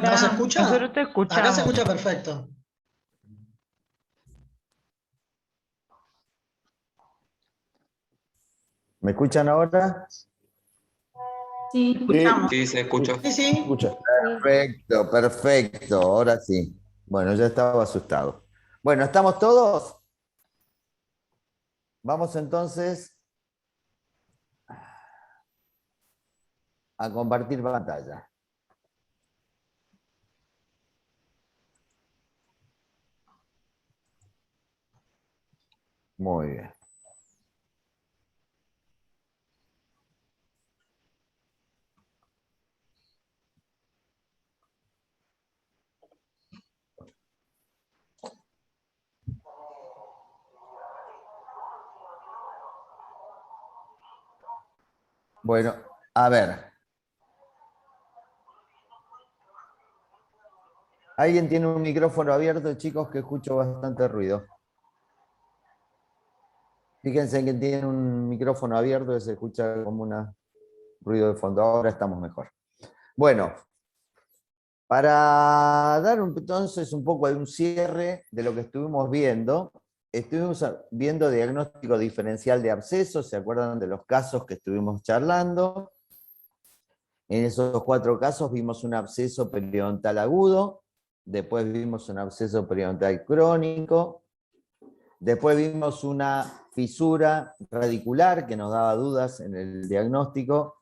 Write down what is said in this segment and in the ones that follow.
¿No se Hola, escucha? nosotros te Acá se escuchamos. escucha perfecto. ¿Me escuchan ahora? Sí, te Sí. escuchamos. Sí, se escucha. Sí, sí. Escucha. Perfecto, perfecto. Ahora sí. Bueno, ya estaba asustado. Bueno, ¿estamos todos? Vamos entonces a compartir pantalla. Muy bien. Bueno, a ver. ¿Alguien tiene un micrófono abierto, chicos, que escucho bastante ruido? Fíjense que tiene un micrófono abierto y se escucha como un ruido de fondo. Ahora estamos mejor. Bueno, para dar entonces un poco de un cierre de lo que estuvimos viendo diagnóstico diferencial de abscesos, ¿se acuerdan de los casos que estuvimos charlando? En esos 4 casos vimos un absceso periodontal agudo, después vimos un absceso periodontal crónico, después vimos una fisura radicular que nos daba dudas en el diagnóstico,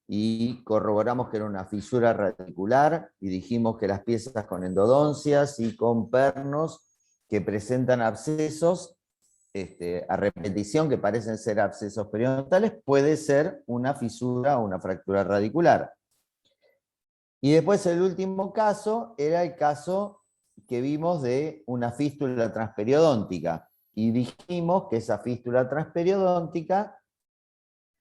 y corroboramos que era una fisura radicular y dijimos que las piezas con endodoncias y con pernos que presentan abscesos a repetición, que parecen ser abscesos periodontales, puede ser una fisura o una fractura radicular. Y después el último caso era el caso que vimos de una fístula transperiodóntica, y dijimos que esa fístula transperiodóntica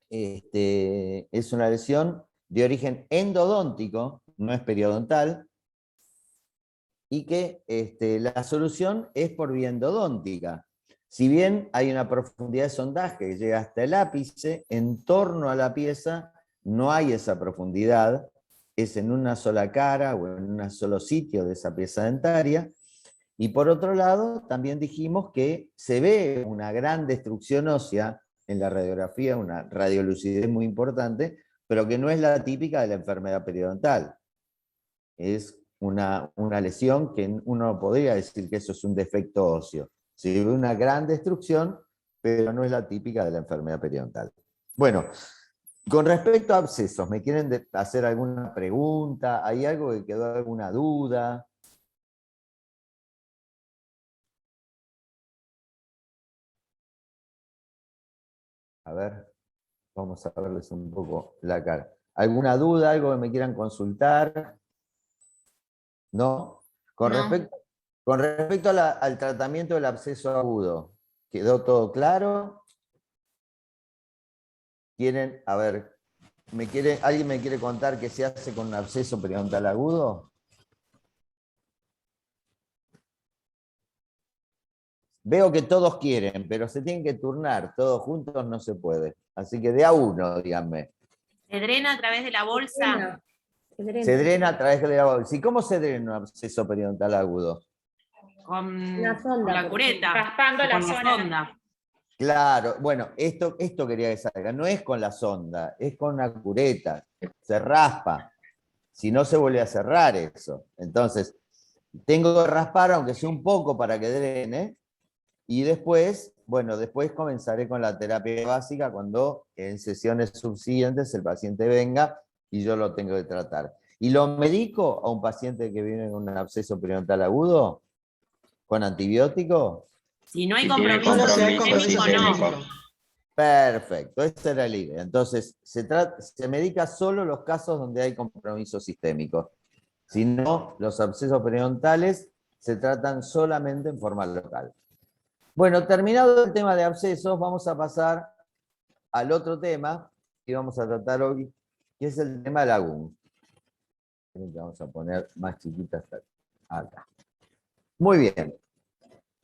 es una lesión de origen endodóntico, no es periodontal, y que la solución es por vía endodóntica. Si bien hay una profundidad de sondaje que llega hasta el ápice, en torno a la pieza no hay esa profundidad, es en una sola cara o en un solo sitio de esa pieza dentaria. Y por otro lado, también dijimos que se ve una gran destrucción ósea en la radiografía, una radiolucidez muy importante, pero que no es la típica de la enfermedad periodontal. Es una lesión que uno no podría decir que eso es un defecto óseo. Se ve una gran destrucción, pero no es la típica de la enfermedad periodontal. Bueno, con respecto a abscesos, ¿me quieren hacer alguna pregunta? ¿Hay algo que quedó, alguna duda? A ver, vamos a verles un poco la cara. ¿Alguna duda, algo que me quieran consultar? ¿No? Con No. respecto al tratamiento del absceso agudo, ¿quedó todo claro? ¿Quieren, a ver, alguien me quiere contar qué se hace con un absceso periodontal agudo? Veo que todos quieren, pero se tienen que turnar, todos juntos no se puede. Así que de a uno, díganme. Se drena a través de la bolsa. Se drena a través de la bolsa. ¿Y cómo se drena un absceso periodontal agudo? Con sonda, la cureta. Raspando o la con zona. sonda. Claro, bueno, esto quería que salga. No es con la sonda, es con una cureta. Se raspa. Si no, se vuelve a cerrar eso. Entonces, tengo que raspar, aunque sea un poco, para que drene. Y después, bueno, después comenzaré con la terapia básica cuando en sesiones subsiguientes el paciente venga y yo lo tengo que tratar. ¿Y lo medico a un paciente que viene con un absceso periodontal agudo? ¿Con antibiótico? Si no hay Si tiene compromiso Solo si hay compromiso sistémico, compromiso no. sistémico. Perfecto, esa era la idea. Entonces, se medica solo los casos donde hay compromiso sistémico. Si no, los abscesos periodontales se tratan solamente en forma local. Bueno, terminado el tema de abscesos, vamos a pasar al otro tema que vamos a tratar hoy, que es el tema lagún. Vamos a poner más chiquita hasta acá. Muy bien.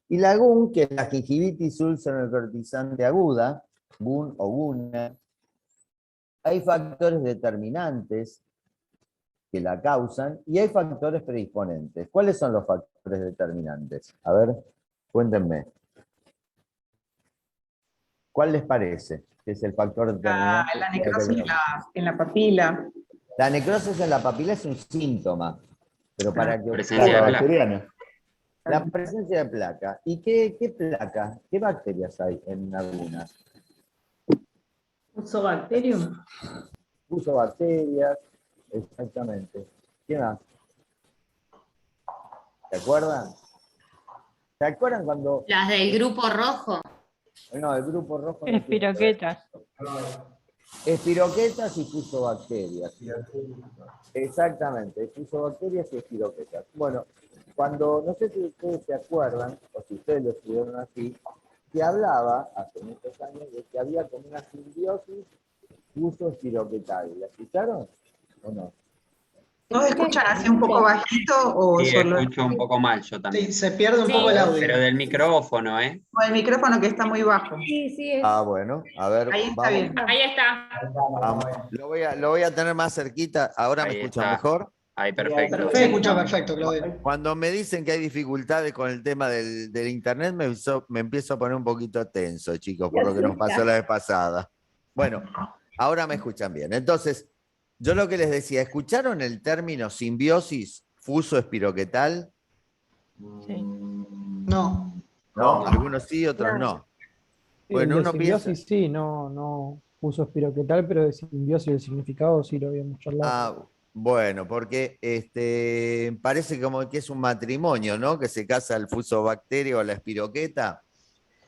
Y lagún, que es la gingivitis úlcero-necrotizante aguda, GUN o GUNA, hay factores determinantes que la causan y hay factores predisponentes. ¿Cuáles son los factores determinantes? A ver, cuéntenme. ¿Cuál les parece que es el factor determinante? La necrosis en la papila. La necrosis en la papila es un síntoma, pero para que Presencia de placa. la presencia de placa. ¿Y qué placa? ¿Qué bacterias hay en algunas? Fusobacterium. Fusobacterias, exactamente. ¿Qué más? ¿Se acuerdan? ¿Se acuerdan cuando... Las del grupo rojo. No, el grupo rojo... no tiene- Espiroquetas. Espiroquetas y fusobacterias. Exactamente, fusobacterias y espiroquetas. Bueno, cuando, no sé si ustedes se acuerdan, o si ustedes lo estudiaron así, se hablaba hace muchos años de que había como una simbiosis fuso-espiroquetal. ¿La escucharon o no? ¿No escuchan así un poco bajito o Sí, solo? escucho un poco mal yo también. Sí, se pierde un Sí. poco el audio. Pero del micrófono, ¿eh? O el micrófono que está muy bajo. Ah, bueno, a ver, Ahí está vamos. bien. Ahí está. Vamos. Lo voy a tener más cerquita. ¿Ahora me Ahí escuchan está. mejor? Ahí, perfecto. Se escucha perfecto, Claudio. Cuando me dicen que hay dificultades con el tema del internet, me empiezo a poner un poquito tenso, chicos, por lo que nos pasó la vez pasada. Bueno, ahora me escuchan bien. Entonces, yo lo que les decía, ¿escucharon el término simbiosis fuso-espiroquetal? Sí. No. ¿No? Algunos sí, otros no. Bueno, de uno piensa... simbiosis sí, no uso espiroquetal, pero de simbiosis el significado sí lo habíamos charlado. Ah, bueno, porque parece como que es un matrimonio, ¿no? Que se casa el fusobacterio o la espiroqueta.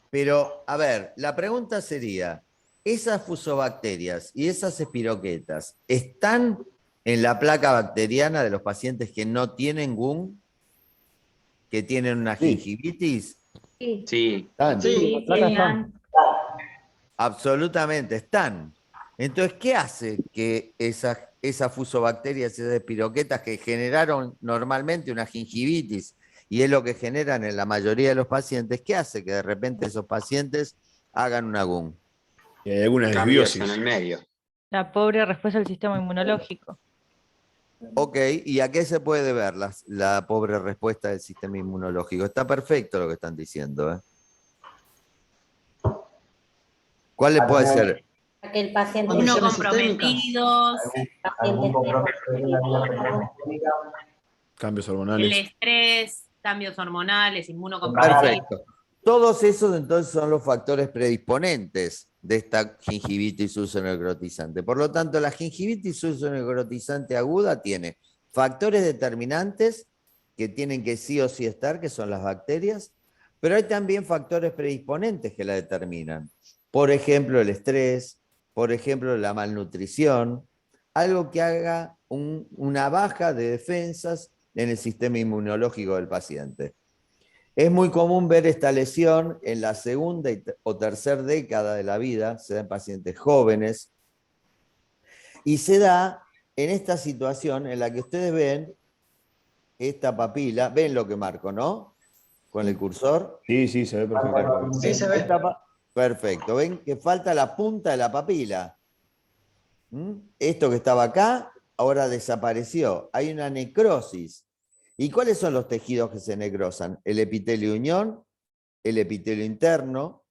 Pero, a ver, la pregunta sería, ¿esas fusobacterias y esas espiroquetas están en la placa bacteriana de los pacientes que no tienen GUN, que tienen una Sí. gingivitis? Sí, Están. Sí. Acá están. Absolutamente, están. Entonces, ¿qué hace que esas fusobacterias, esas espiroquetas que generaron normalmente una gingivitis, y es lo que generan en la mayoría de los pacientes, qué hace que de repente esos pacientes hagan una GUN? Y hay algunas cambios desbiosis. en el medio. La pobre respuesta del sistema inmunológico. Ok, ¿y a qué se puede ver la pobre respuesta del sistema inmunológico? Está perfecto lo que están diciendo, ¿eh? ¿Cuál le puede ser? Que el paciente Inmunocomprometidos, Cambios el hormonales. estrés, cambios hormonales, inmunocomprometidos. Perfecto. Todos esos entonces son los factores predisponentes de esta gingivitis uso-necrotizante. Por lo tanto, la gingivitis uso-necrotizante aguda tiene factores determinantes que tienen que sí o sí estar, que son las bacterias, pero hay también factores predisponentes que la determinan. Por ejemplo, el estrés, por ejemplo, la malnutrición, algo que haga una baja de defensas en el sistema inmunológico del paciente. Es muy común ver esta lesión en la segunda o tercera década de la vida, se da en pacientes jóvenes, y se da en esta situación en la que ustedes ven esta papila, ven lo que marco, ¿no? Con el cursor. Sí, sí, se ve perfecto. Sí, se ve. Perfecto, ven que falta la punta de la papila. Esto que estaba acá, ahora desapareció. Hay una necrosis. ¿Y cuáles son los tejidos que se necrosan? El epitelio unión, el epitelio interno,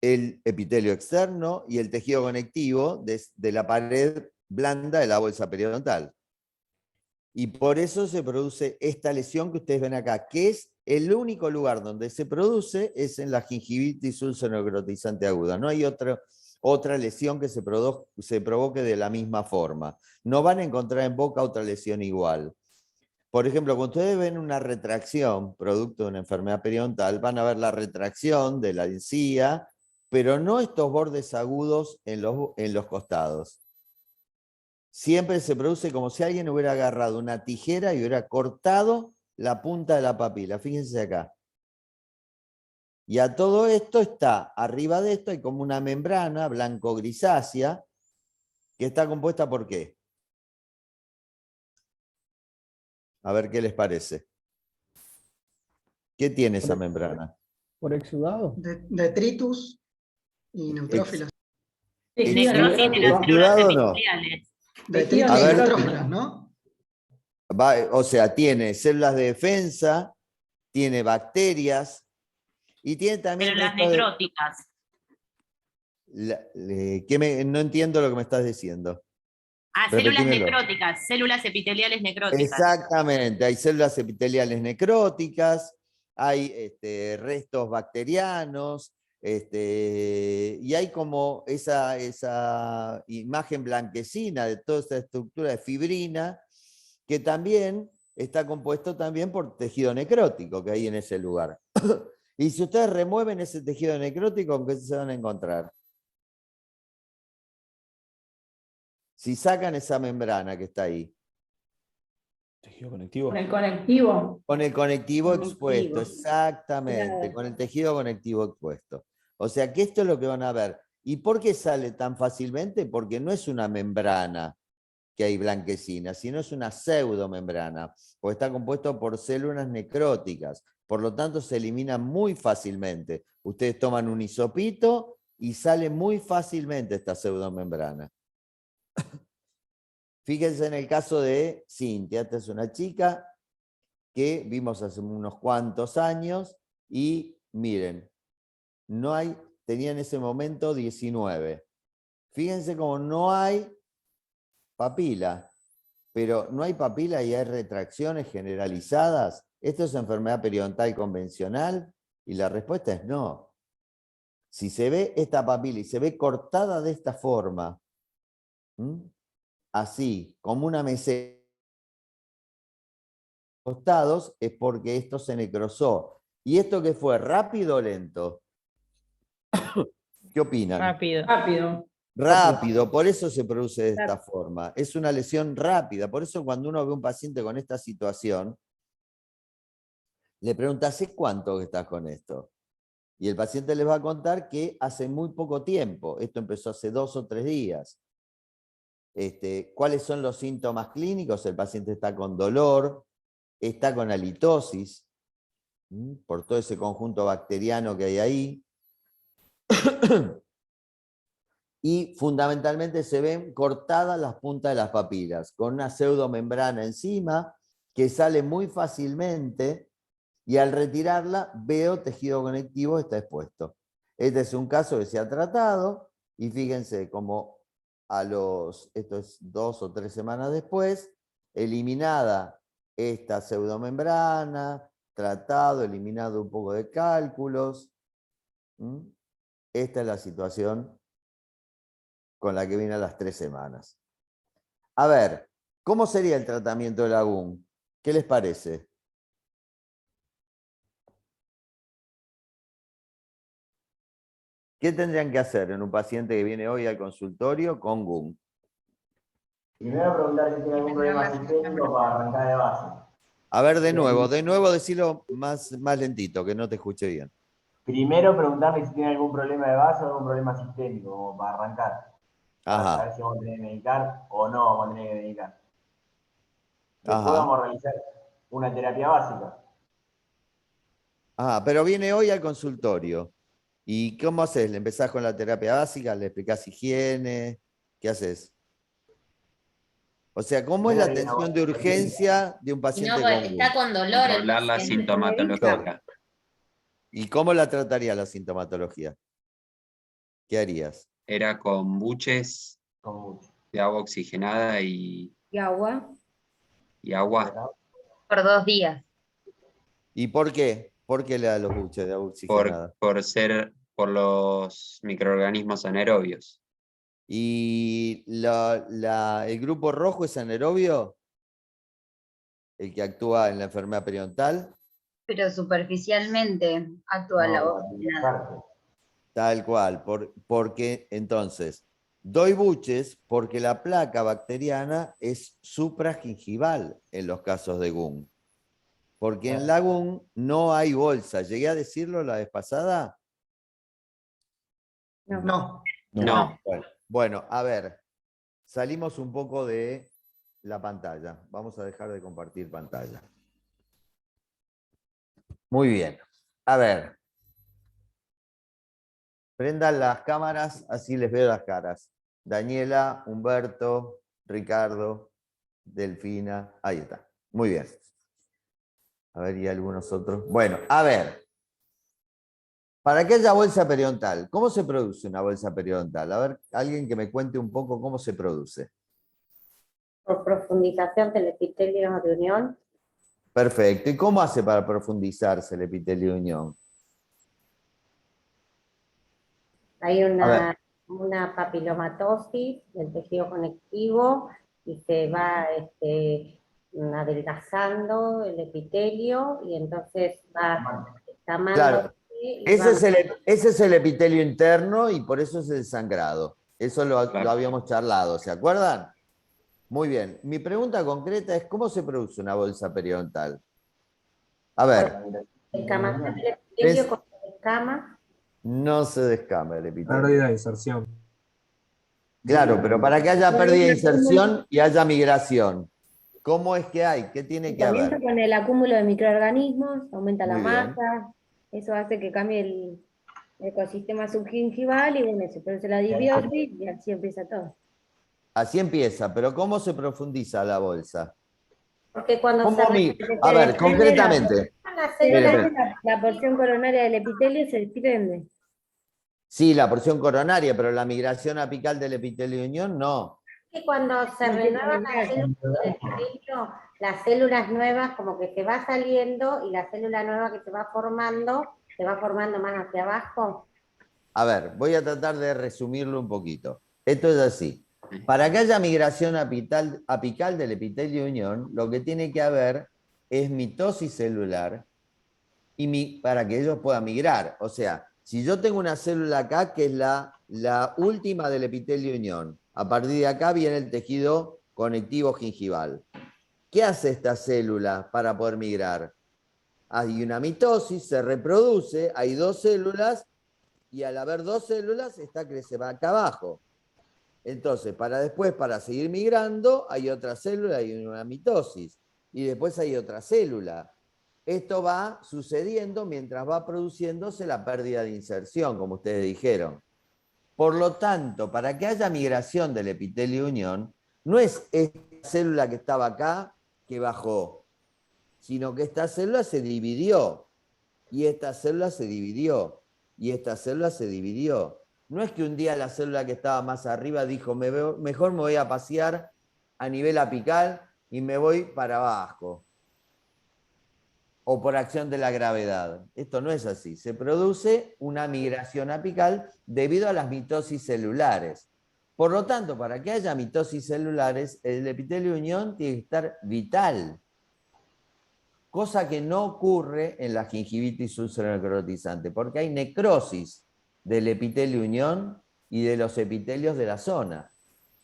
el epitelio externo y el tejido conectivo de la pared blanda de la bolsa periodontal. Y por eso se produce esta lesión que ustedes ven acá, que es el único lugar donde se produce, es en la gingivitis ulceronecrotizante aguda. No hay otra lesión que se provoque de la misma forma. No van a encontrar en boca otra lesión igual. Por ejemplo, cuando ustedes ven una retracción, producto de una enfermedad periodontal, van a ver la retracción de la encía, pero no estos bordes agudos en los costados. Siempre se produce como si alguien hubiera agarrado una tijera y hubiera cortado la punta de la papila. Fíjense acá. Y a todo esto está, arriba de esto hay como una membrana blanco-grisácea que está compuesta ¿por qué? A ver qué les parece. ¿Qué tiene esa membrana? ¿Por exudado? Detritus y neutrófilos. Necrosis de las ¿Exudado células o no? epiteliales. Tejidos A ver. neutrófilos, ¿no? O sea, tiene células de defensa, tiene bacterias y tiene también... Células restos de- necróticas. no entiendo lo que me estás diciendo. Ah, células Repetímelo. necróticas, células epiteliales necróticas. Exactamente, hay células epiteliales necróticas, hay restos bacterianos, y hay como esa imagen blanquecina de toda esta estructura de fibrina, que también está compuesto también por tejido necrótico que hay en ese lugar. Y si ustedes remueven ese tejido necrótico, ¿con qué se van a encontrar? Si sacan esa membrana que está ahí, Tejido conectivo. Con el conectivo. con el conectivo Conectivo. expuesto, exactamente, Claro. con el tejido conectivo expuesto. O sea que esto es lo que van a ver. ¿Y por qué sale tan fácilmente? Porque no es una membrana que hay blanquecina, sino es una pseudomembrana, porque está compuesto por células necróticas. Por lo tanto, se elimina muy fácilmente. Ustedes toman un hisopito y sale muy fácilmente esta pseudomembrana. Fíjense en el caso de Cintia, esta es una chica que vimos hace unos cuantos años y miren, tenía en ese momento 19. Fíjense como no hay papila, pero no hay papila y hay retracciones generalizadas. ¿Esto es enfermedad periodontal convencional? Y la respuesta es no. Si se ve esta papila y se ve cortada de esta forma, así, como una meseta, costados, es porque esto se necrosó. ¿Y esto qué fue? ¿Rápido o lento? ¿Qué opinan? Rápido. Rápido. Rápido, por eso se produce de esta forma. Es una lesión rápida. Por eso cuando uno ve a un paciente con esta situación, le pregunta, ¿hace cuánto que estás con esto? Y el paciente les va a contar que hace muy poco tiempo. Esto empezó hace 2 o 3 días. ¿Cuáles son los síntomas clínicos? El paciente está con dolor, está con halitosis, por todo ese conjunto bacteriano que hay ahí. Y fundamentalmente se ven cortadas las puntas de las papilas, con una pseudomembrana encima que sale muy fácilmente y al retirarla veo tejido conectivo está expuesto. Este es un caso que se ha tratado y fíjense como esto es 2 o 3 semanas después, eliminada esta pseudomembrana, tratado, eliminado un poco de cálculos. Esta es la situación con la que viene a las 3 semanas. A ver, ¿cómo sería el tratamiento del AGUN? ¿Qué les parece? ¿Qué tendrían que hacer en un paciente que viene hoy al consultorio con GUN? Primero preguntar si tiene algún problema sistémico para arrancar de base. A ver, de nuevo decirlo más lentito, que no te escuché bien. Primero preguntarle si tiene algún problema de base o algún problema sistémico, como para arrancar. Para Ajá. saber si vamos a tener que medicar o no vamos a tener que medicar. Después Ajá. vamos a realizar una terapia básica. Ah, pero viene hoy al consultorio. ¿Y cómo haces? ¿Le empezás con la terapia básica? ¿Le explicás higiene? ¿Qué haces? O sea, ¿cómo es la atención de urgencia de un paciente No, con está GUN? con dolor. el Controlar la paciente. sintomatología. ¿Y cómo la trataría la sintomatología? ¿Qué harías? Era con buches Con mucho. de agua oxigenada y ¿Y agua? agua Por 2 días. ¿Y por qué? ¿Por qué le da los buches de agua oxigenada? por los microorganismos anaerobios. ¿Y el grupo rojo es anaerobio? ¿El que actúa en la enfermedad periodontal? Pero superficialmente actúa la oxigenada. Tal cual, porque entonces, doy buches porque la placa bacteriana es supragingival en los casos de GUN. Porque en la GUN no hay bolsa. ¿Llegué a decirlo la vez pasada? No. No. Bueno, a ver, salimos un poco de la pantalla. Vamos a dejar de compartir pantalla. Muy bien. A ver. Prendan las cámaras, así les veo las caras. Daniela, Humberto, Ricardo, Delfina, ahí está. Muy bien. A ver, y algunos otros. Bueno, a ver. Para que haya bolsa periodontal, ¿cómo se produce una bolsa periodontal? A ver, alguien que me cuente un poco cómo se produce. Por profundización del epitelio de unión. Perfecto. ¿Y cómo hace para profundizarse el epitelio de unión? Hay A ver. una papilomatosis del tejido conectivo y se va adelgazando el epitelio y entonces va escamándose. Claro. Y Ese es el epitelio interno y por eso es el sangrado. Eso lo habíamos charlado, ¿se acuerdan? Muy bien. Mi pregunta concreta es, ¿cómo se produce una bolsa periodontal? A ver. Descamación del epitelio con escamas. No se descama el epitelio. Pérdida de inserción. Claro, pero para que haya pérdida de inserción y haya migración, ¿cómo es que hay? ¿Qué tiene que Comienza haber? con el acúmulo de microorganismos, aumenta la Muy bien. masa, eso hace que cambie el ecosistema subgingival y bueno, se produce la disbiosis y así empieza todo. Así empieza, pero ¿cómo se profundiza la bolsa? Porque cuando ¿Cómo se A ver, desprende concretamente. la porción coronaria del epitelio se desprende. Sí, la porción coronaria, pero la migración apical del epitelio de unión, no. Que cuando se renuevan las células del epitelio, las células nuevas como que se va saliendo y la célula nueva que se va formando más hacia abajo. A ver, voy a tratar de resumirlo un poquito. Esto es así. Para que haya migración apical del epitelio de unión, lo que tiene que haber es mitosis celular y para que ellos puedan migrar. O sea, si yo tengo una célula acá, que es la última del epitelio de unión, a partir de acá viene el tejido conectivo gingival. ¿Qué hace esta célula para poder migrar? Hay una mitosis, se reproduce, hay dos células, y al haber dos células, esta crece va acá abajo. Entonces, para seguir migrando, hay otra célula y una mitosis. Y después hay otra célula. Esto va sucediendo mientras va produciéndose la pérdida de inserción, como ustedes dijeron. Por lo tanto, para que haya migración del epitelio de unión, no es esta célula que estaba acá que bajó, sino que esta célula se dividió, y esta célula se dividió, y esta célula se dividió. No es que un día la célula que estaba más arriba dijo, mejor me voy a pasear a nivel apical y me voy para abajo, o por acción de la gravedad. Esto no es así. Se produce una migración apical debido a las mitosis celulares. Por lo tanto, para que haya mitosis celulares, el epitelio de unión tiene que estar vital, cosa que no ocurre en la gingivitis ulceronecrotizante, porque hay necrosis del epitelio unión y de los epitelios de la zona.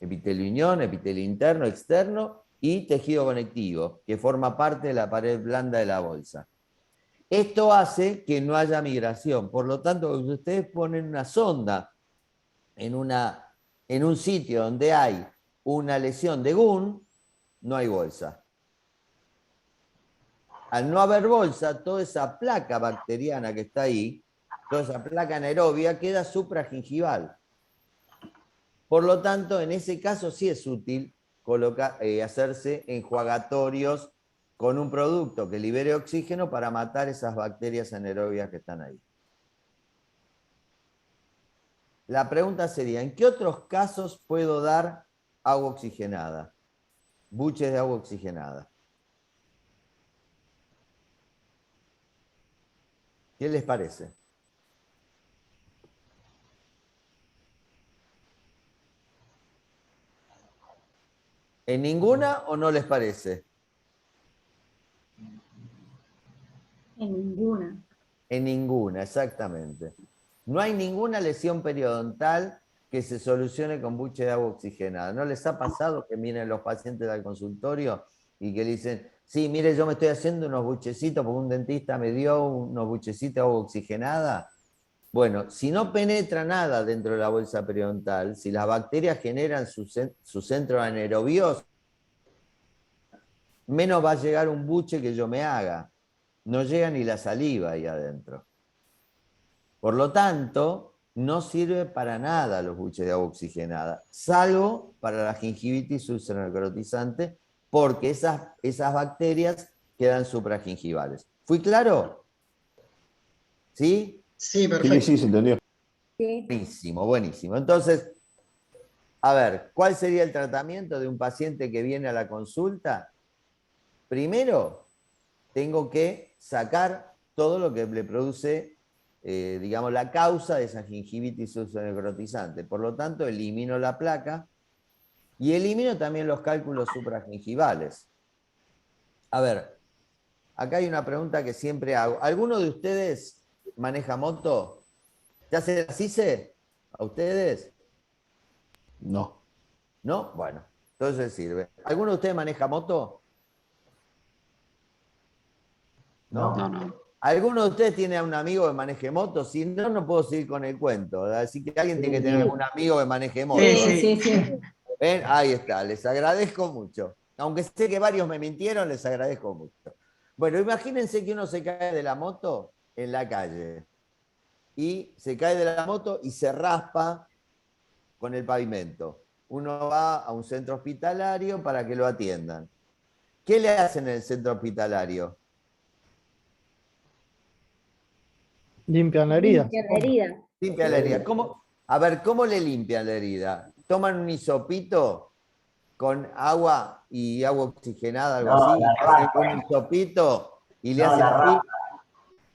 Epitelio unión, epitelio interno, externo y tejido conectivo, que forma parte de la pared blanda de la bolsa. Esto hace que no haya migración. Por lo tanto, si ustedes ponen una sonda en un sitio donde hay una lesión de GUN, no hay bolsa. Al no haber bolsa, toda esa placa bacteriana que está ahí, toda esa placa anaerobia, queda supragingival. Por lo tanto, en ese caso sí es útil hacerse enjuagatorios con un producto que libere oxígeno para matar esas bacterias anaerobias que están ahí. La pregunta sería, ¿en qué otros casos puedo dar agua oxigenada? Buches de agua oxigenada. ¿Qué les parece? ¿En ninguna o no les parece? En ninguna. En ninguna, exactamente. No hay ninguna lesión periodontal que se solucione con buche de agua oxigenada. ¿No les ha pasado que miren los pacientes al consultorio y que le dicen, sí, mire, yo me estoy haciendo unos buchecitos porque un dentista me dio unos buchecitos de agua oxigenada? Bueno, si no penetra nada dentro de la bolsa periodontal, si las bacterias generan su centro anaerobioso, menos va a llegar un buche que yo me haga. No llega ni la saliva ahí adentro. Por lo tanto, no sirve para nada los buches de agua oxigenada, salvo para la gingivitis ulceronecrotizante, porque esas bacterias quedan supragingivales. ¿Fui claro? ¿Sí? Sí, Sí, perfecto. sí, se entendió. Sí. Buenísimo, buenísimo. Entonces, a ver, ¿cuál sería el tratamiento de un paciente que viene a la consulta? Primero, tengo que sacar todo lo que le produce, digamos, la causa de esa gingivitis ulceronecrotizante. Por lo tanto, elimino la placa y elimino también los cálculos supragingivales. A ver, acá hay una pregunta que siempre hago. ¿Alguno de ustedes maneja moto? ¿Ya se las hice a ustedes? No. ¿No? Bueno, entonces sirve. ¿Alguno de ustedes maneja moto? ¿No? No, no. ¿Alguno de ustedes tiene a un amigo que maneje moto? Si no, no puedo seguir con el cuento. Así que alguien tiene que tener algún amigo que maneje moto. Sí, sí. ¿Ven? Ahí está, les agradezco mucho. Aunque sé que varios me mintieron, les agradezco mucho. Bueno, imagínense que uno se cae de la moto en la calle. Y se cae de la moto y se raspa con el pavimento. Uno va a un centro hospitalario para que lo atiendan. ¿Qué le hacen en el centro hospitalario? Limpian la herida. Limpia la herida. Limpia la herida. A ver, ¿cómo le limpian la herida? ¿Toman un hisopito con agua y agua oxigenada, algo No, así? la Hacen raspa. un hisopito y le No, hacen la así. raspa.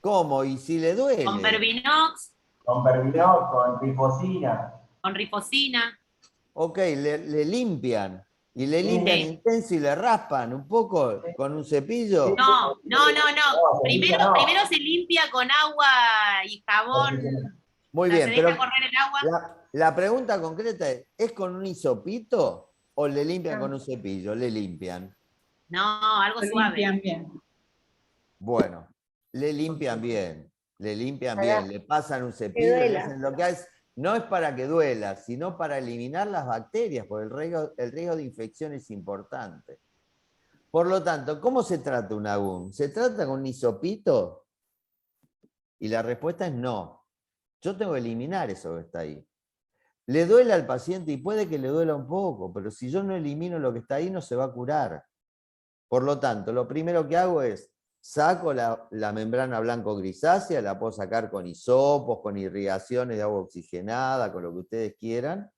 ¿Cómo? ¿Y si le duele? Con Verbinox, Con Pervinol, con trifosina. con rifocina. Ok, le limpian. Y le limpian Sí. intenso y le raspan un poco con un cepillo. No. No, se limpia, no. Primero se limpia con agua y jabón. Muy O sea, bien, se pero deja correr el agua. la pregunta concreta ¿es con un hisopito o le limpian No. con un cepillo? Le limpian. No, algo suave. Bueno, le limpian bien, le limpian Para bien, le pasan un que cepillo, le duela. hacen lo que es. No es para que duela, sino para eliminar las bacterias, porque el riesgo de infección es importante. Por lo tanto, ¿cómo se trata un agún? ¿Se trata con un hisopito? Y la respuesta es no. Yo tengo que eliminar eso que está ahí. Le duele al paciente y puede que le duela un poco, pero si yo no elimino lo que está ahí, no se va a curar. Por lo tanto, lo primero que hago es saco la membrana blanco-grisácea, la puedo sacar con hisopos, con irrigaciones de agua oxigenada, con lo que ustedes quieran.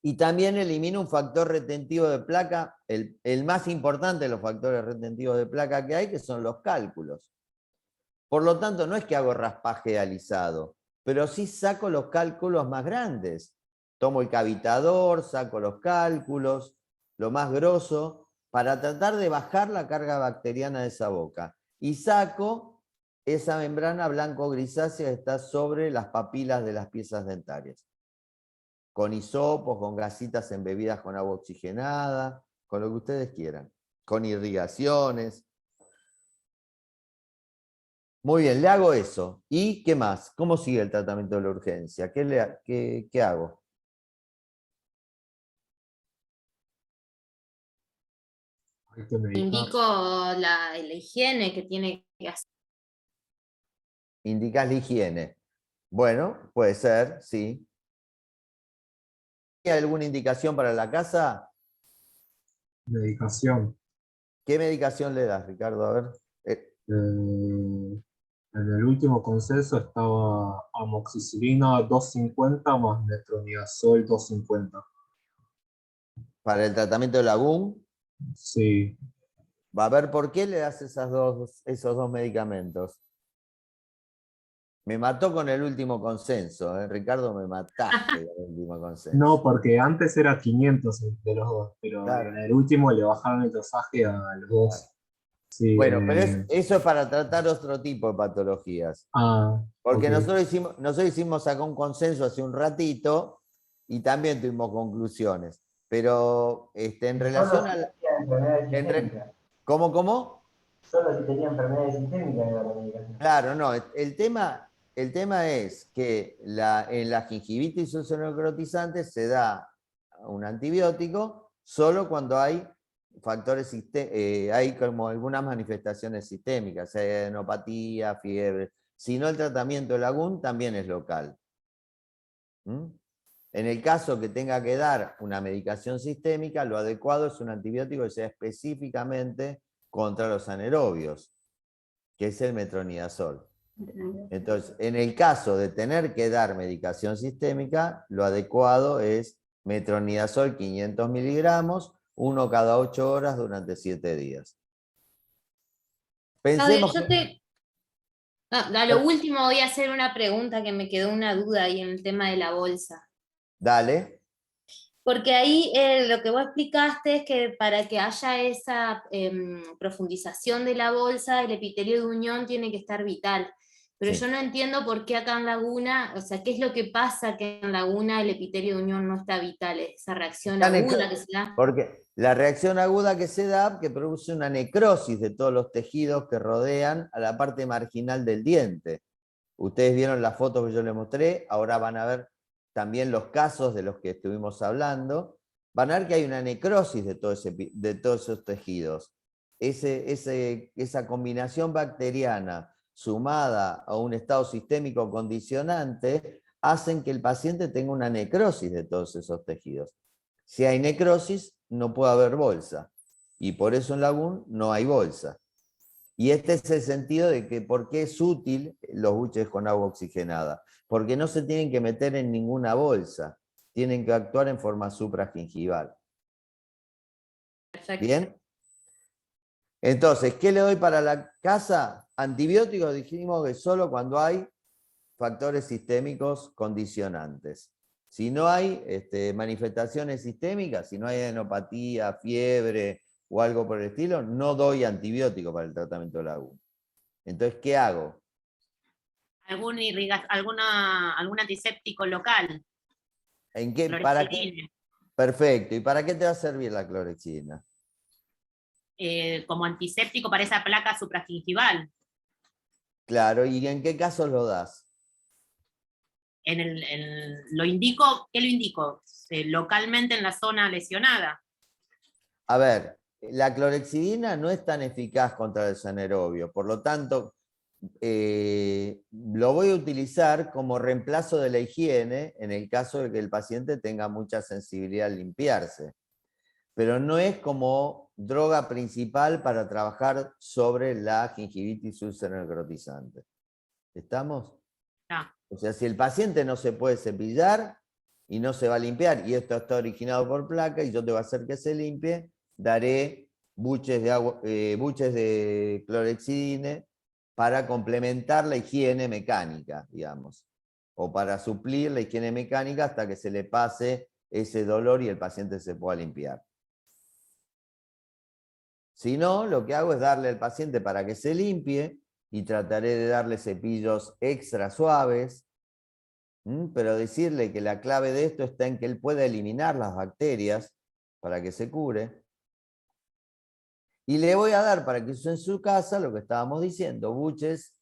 Y también elimino un factor retentivo de placa, el más importante de los factores retentivos de placa que hay, que son los cálculos. Por lo tanto, no es que hago raspaje alisado, pero sí saco los cálculos más grandes. Tomo el cavitador, saco los cálculos, lo más grosso, para tratar de bajar la carga bacteriana de esa boca. Y saco esa membrana blanco-grisácea que está sobre las papilas de las piezas dentarias. Con hisopos, con gasitas embebidas con agua oxigenada, con lo que ustedes quieran. Con irrigaciones. Muy bien, le hago eso. ¿Y qué más? ¿Cómo sigue el tratamiento de la urgencia? ¿Qué hago? Indico la higiene que tiene que hacer. Indicás la higiene. Bueno, puede ser, sí. ¿Hay alguna indicación para la casa? Medicación. ¿Qué medicación le das, Ricardo? A ver. En el último consenso estaba amoxicilina 250 más metronidazol 250. Para el tratamiento del agún. Sí. Va a ver por qué le das esos dos medicamentos. Me mató con el último consenso, ¿eh? Ricardo, me mataste con el último consenso. No, porque antes era 500 de los dos, pero Claro. en el último le bajaron el dosaje a los dos. Sí, Bueno, pero eso es para tratar otro tipo de patologías. Porque ok. nosotros hicimos acá un consenso hace un ratito y también tuvimos conclusiones. Pero en relación a la... ¿Cómo? Solo si tenía enfermedades sistémicas era la medicación. Claro, no. El tema es que en la gingivitis ulceronecrotizante se da un antibiótico solo cuando hay factores, hay como algunas manifestaciones sistémicas, adenopatía, fiebre. Si no, el tratamiento del agún también es local. ¿Mm? En el caso que tenga que dar una medicación sistémica, lo adecuado es un antibiótico que sea específicamente contra los anaerobios, que es el metronidazol. Entonces, en el caso de tener que dar medicación sistémica, lo adecuado es metronidazol 500 miligramos, 1 cada 8 horas durante 7 días. Claudio, Pensemos yo que- a lo último voy a hacer una pregunta que me quedó una duda ahí en el tema de la bolsa. Dale. Porque ahí lo que vos explicaste es que para que haya esa profundización de la bolsa, el epitelio de unión tiene que estar vital. Pero Sí. yo no entiendo por qué acá en Laguna, o sea, ¿qué es lo que pasa que en Laguna el epitelio de unión no está vital? Esa reacción aguda que se da. Porque la reacción aguda que se da, que produce una necrosis de todos los tejidos que rodean a la parte marginal del diente. Ustedes vieron las fotos que yo les mostré, ahora van a ver también los casos de los que estuvimos hablando. Van a ver que hay una necrosis de todos esos tejidos. Esa combinación bacteriana sumada a un estado sistémico condicionante hacen que el paciente tenga una necrosis de todos esos tejidos. Si hay necrosis, no puede haber bolsa. Y por eso en Lagún no hay bolsa. Y este es el sentido de que por qué es útil los buches con agua oxigenada. Porque no se tienen que meter en ninguna bolsa. Tienen que actuar en forma supragingival. Perfecto. ¿Bien? Entonces, ¿qué le doy para la casa? Antibióticos dijimos que solo cuando hay factores sistémicos condicionantes. Si no hay manifestaciones sistémicas, si no hay adenopatía, fiebre o algo por el estilo, no doy antibiótico para el tratamiento de Lagún. Entonces, ¿qué hago? ¿Algún antiséptico local? ¿En qué? ¿Para qué? Clorexidina. Perfecto. ¿Y para qué te va a servir la clorexidina? Como antiséptico para esa placa supragingival. Claro, ¿y en qué casos lo das? Lo indico, ¿qué lo indico? Localmente en la zona lesionada. A ver, la clorexidina no es tan eficaz contra el anaerobios, por lo tanto, lo voy a utilizar como reemplazo de la higiene en el caso de que el paciente tenga mucha sensibilidad al limpiarse. Pero no es como droga principal para trabajar sobre la gingivitis úlcero-necrotizante. ¿Estamos? No. O sea, si el paciente no se puede cepillar y no se va a limpiar, y esto está originado por placa, y yo te voy a hacer que se limpie, daré buches de clorexidina para complementar la higiene mecánica, digamos, o para suplir la higiene mecánica hasta que se le pase ese dolor y el paciente se pueda limpiar. Si no, lo que hago es darle al paciente para que se limpie y trataré de darle cepillos extra suaves, pero decirle que la clave de esto está en que él pueda eliminar las bacterias para que se cure. Y le voy a dar para que use en su casa lo que estábamos diciendo, buches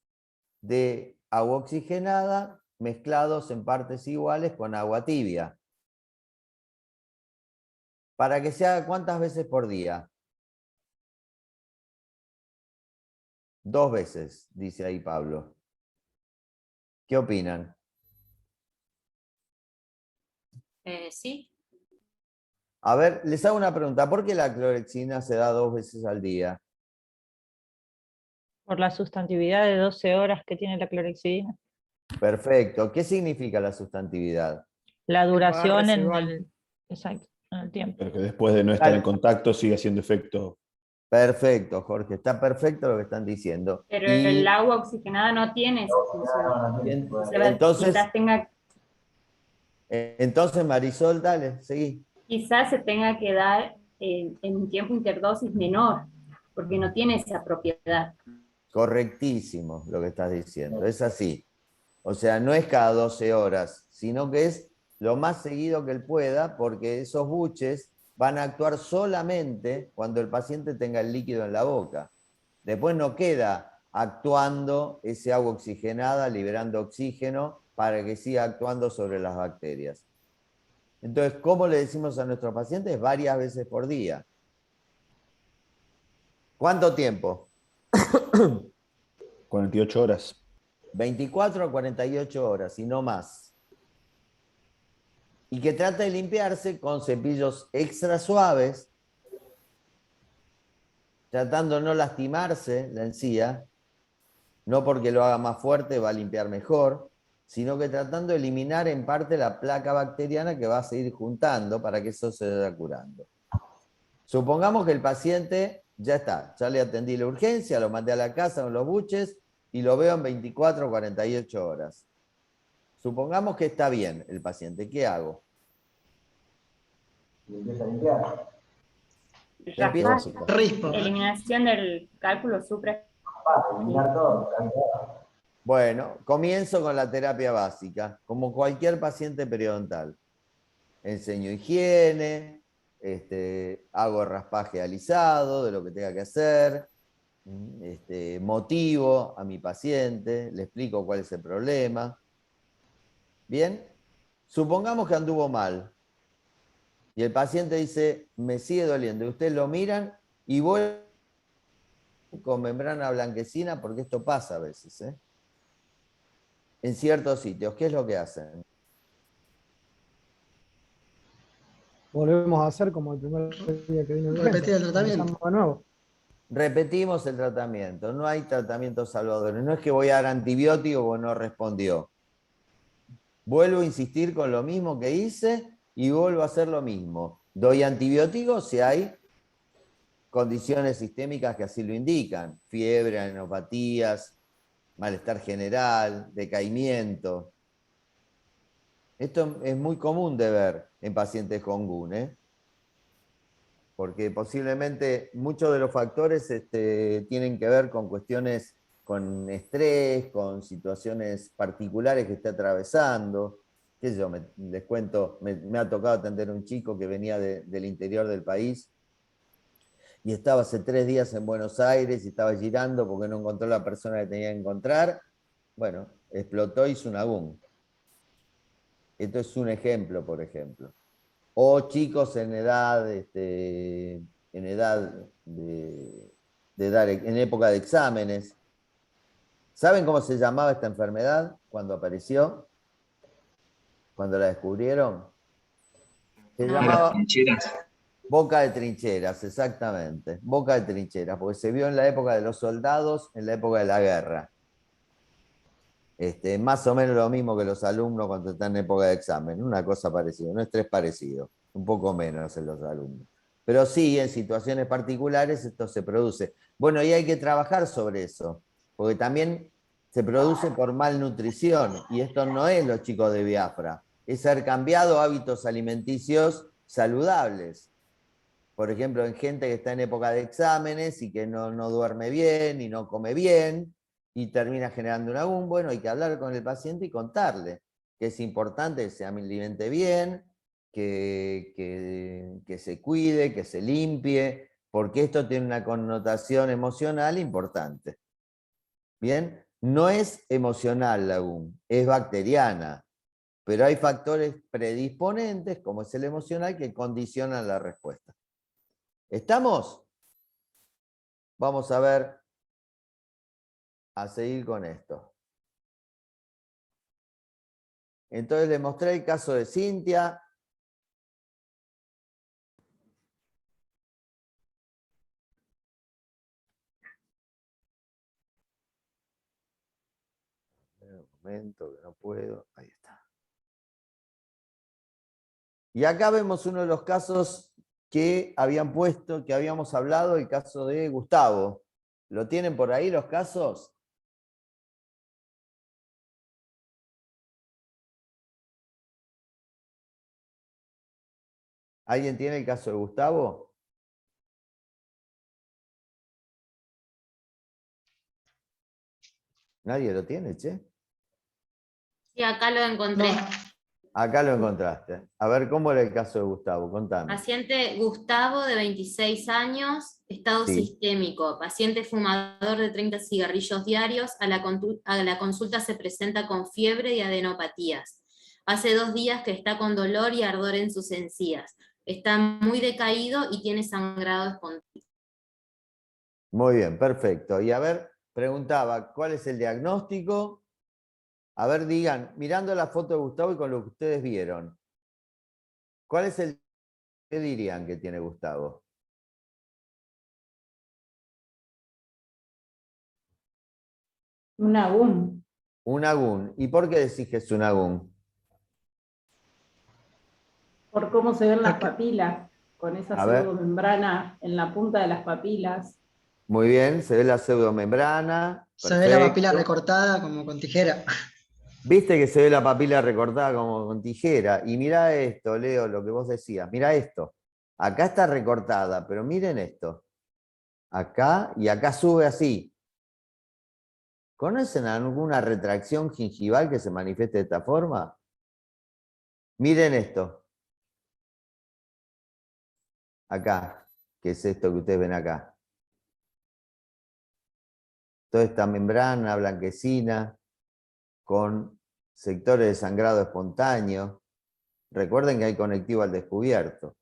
de agua oxigenada mezclados en partes iguales con agua tibia. Para que se haga ¿cuántas veces por día? 2 veces, dice ahí Pablo. ¿Qué opinan? Sí. A ver, les hago una pregunta. ¿Por qué la clorexidina se da 2 veces al día? Por la sustantividad de 12 horas que tiene la clorexidina. Perfecto. ¿Qué significa la sustantividad? La duración en residual. exacto, en el tiempo. Pero que después de no estar en contacto sigue haciendo efecto. Perfecto, Jorge. Está perfecto lo que están diciendo. Pero el agua oxigenada no tiene esa función. Entonces, Marisol, dale, seguí. Quizás se tenga que dar en un tiempo interdosis menor, porque no tiene esa propiedad. Correctísimo lo que estás diciendo, es así. O sea, no es cada 12 horas, sino que es lo más seguido que él pueda, porque esos buches van a actuar solamente cuando el paciente tenga el líquido en la boca. Después no queda actuando ese agua oxigenada, liberando oxígeno, para que siga actuando sobre las bacterias. Entonces, ¿cómo le decimos a nuestros pacientes? Varias veces por día. ¿Cuánto tiempo? 48 horas. 24 a 48 horas, y no más. y que trata de limpiarse con cepillos extra suaves, tratando de no lastimarse la encía, no porque lo haga más fuerte va a limpiar mejor, sino que tratando de eliminar en parte la placa bacteriana que va a seguir juntando para que eso se vaya curando. Supongamos que el paciente ya está, ya le atendí la urgencia, lo mandé a la casa con los buches y lo veo en 24 o 48 horas. Supongamos que está bien el paciente, ¿qué hago? Y empieza a limpiar. Raspa, eliminación del cálculo supra. Eliminar todo. Bueno, comienzo con la terapia básica, como cualquier paciente periodontal. Enseño higiene, hago raspaje alisado de lo que tenga que hacer, motivo a mi paciente, le explico cuál es el problema. Bien, supongamos que anduvo mal y el paciente dice, me sigue doliendo, y ustedes lo miran y vuelven con membrana blanquecina, porque esto pasa a veces, en ciertos sitios. ¿Qué es lo que hacen? Volvemos a hacer como el primer día que vino el Repetir el tratamiento. Empezamos de nuevo. Repetimos el tratamiento, no hay tratamientos salvadores. No es que voy a dar antibiótico porque no respondió. Vuelvo a insistir con lo mismo que hice y vuelvo a hacer lo mismo. Doy antibióticos si hay condiciones sistémicas que así lo indican. Fiebre, adenopatías, malestar general, decaimiento. Esto es muy común de ver en pacientes con GUN, porque posiblemente muchos de los factores tienen que ver con cuestiones, con estrés, con situaciones particulares que está atravesando. ¿Qué sé yo? Les cuento, me ha tocado atender a un chico que venía del interior del país y estaba hace 3 días en Buenos Aires y estaba girando porque no encontró la persona que tenía que encontrar. Bueno, explotó y hizo una GUN. Esto es un ejemplo, por ejemplo. O chicos en edad en época de exámenes. ¿Saben cómo se llamaba esta enfermedad cuando apareció? Cuando la descubrieron. Se llamaba boca de trincheras, exactamente. Boca de trincheras, porque se vio en la época de los soldados, en la época de la guerra. Más o menos lo mismo que los alumnos cuando están en época de examen, una cosa parecida, un estrés parecido, un poco menos en los alumnos. Pero sí, en situaciones particulares esto se produce. Bueno, y hay que trabajar sobre eso, porque también se produce por malnutrición, y esto no es los chicos de Biafra, es haber cambiado hábitos alimenticios saludables. Por ejemplo, en gente que está en época de exámenes y que no duerme bien y no come bien, y termina generando una GUN, bueno, hay que hablar con el paciente y contarle que es importante que se alimente bien, que se cuide, que se limpie, porque esto tiene una connotación emocional importante. Bien, no es emocional la GUN, es bacteriana, pero hay factores predisponentes, como es el emocional, que condicionan la respuesta. ¿Estamos? Vamos a ver, a seguir con esto. Entonces les mostré el caso de Cintia. Un momento que no puedo. Ahí está. Y acá vemos uno de los casos que habían puesto, que habíamos hablado, el caso de Gustavo. ¿Lo tienen por ahí los casos? ¿Alguien tiene el caso de Gustavo? ¿Nadie lo tiene, che? Sí, acá lo encontré. Acá lo encontraste. A ver, ¿cómo era el caso de Gustavo? Contame. Paciente Gustavo, de 26 años, estado sistémico. Paciente fumador de 30 cigarrillos diarios. A la consulta se presenta con fiebre y adenopatías. Hace 2 días que está con dolor y ardor en sus encías. Está muy decaído y tiene sangrado espontáneo. Muy bien, perfecto. Y a ver, preguntaba, ¿cuál es el diagnóstico? A ver, digan, mirando la foto de Gustavo y con lo que ustedes vieron, ¿Cuál es el qué dirían que tiene Gustavo? Un agún. Un agún. ¿Y por qué decís que es un agún? Por cómo se ven las Porque- papilas, con esa A ver. pseudomembrana en la punta de las papilas. Muy bien, se ve la pseudomembrana. Se ve la papila Perfecto. recortada como con tijera. Viste que se ve la papila recortada como con tijera. Y mirá esto, Leo, lo que vos decías. Mirá esto. Acá está recortada, pero miren esto. Acá y acá sube así. ¿Conocen alguna retracción gingival que se manifieste de esta forma? Miren esto. Acá, que es esto que ustedes ven acá. Toda esta membrana blanquecina con sectores de sangrado espontáneo. Recuerden que hay conectivo al descubierto.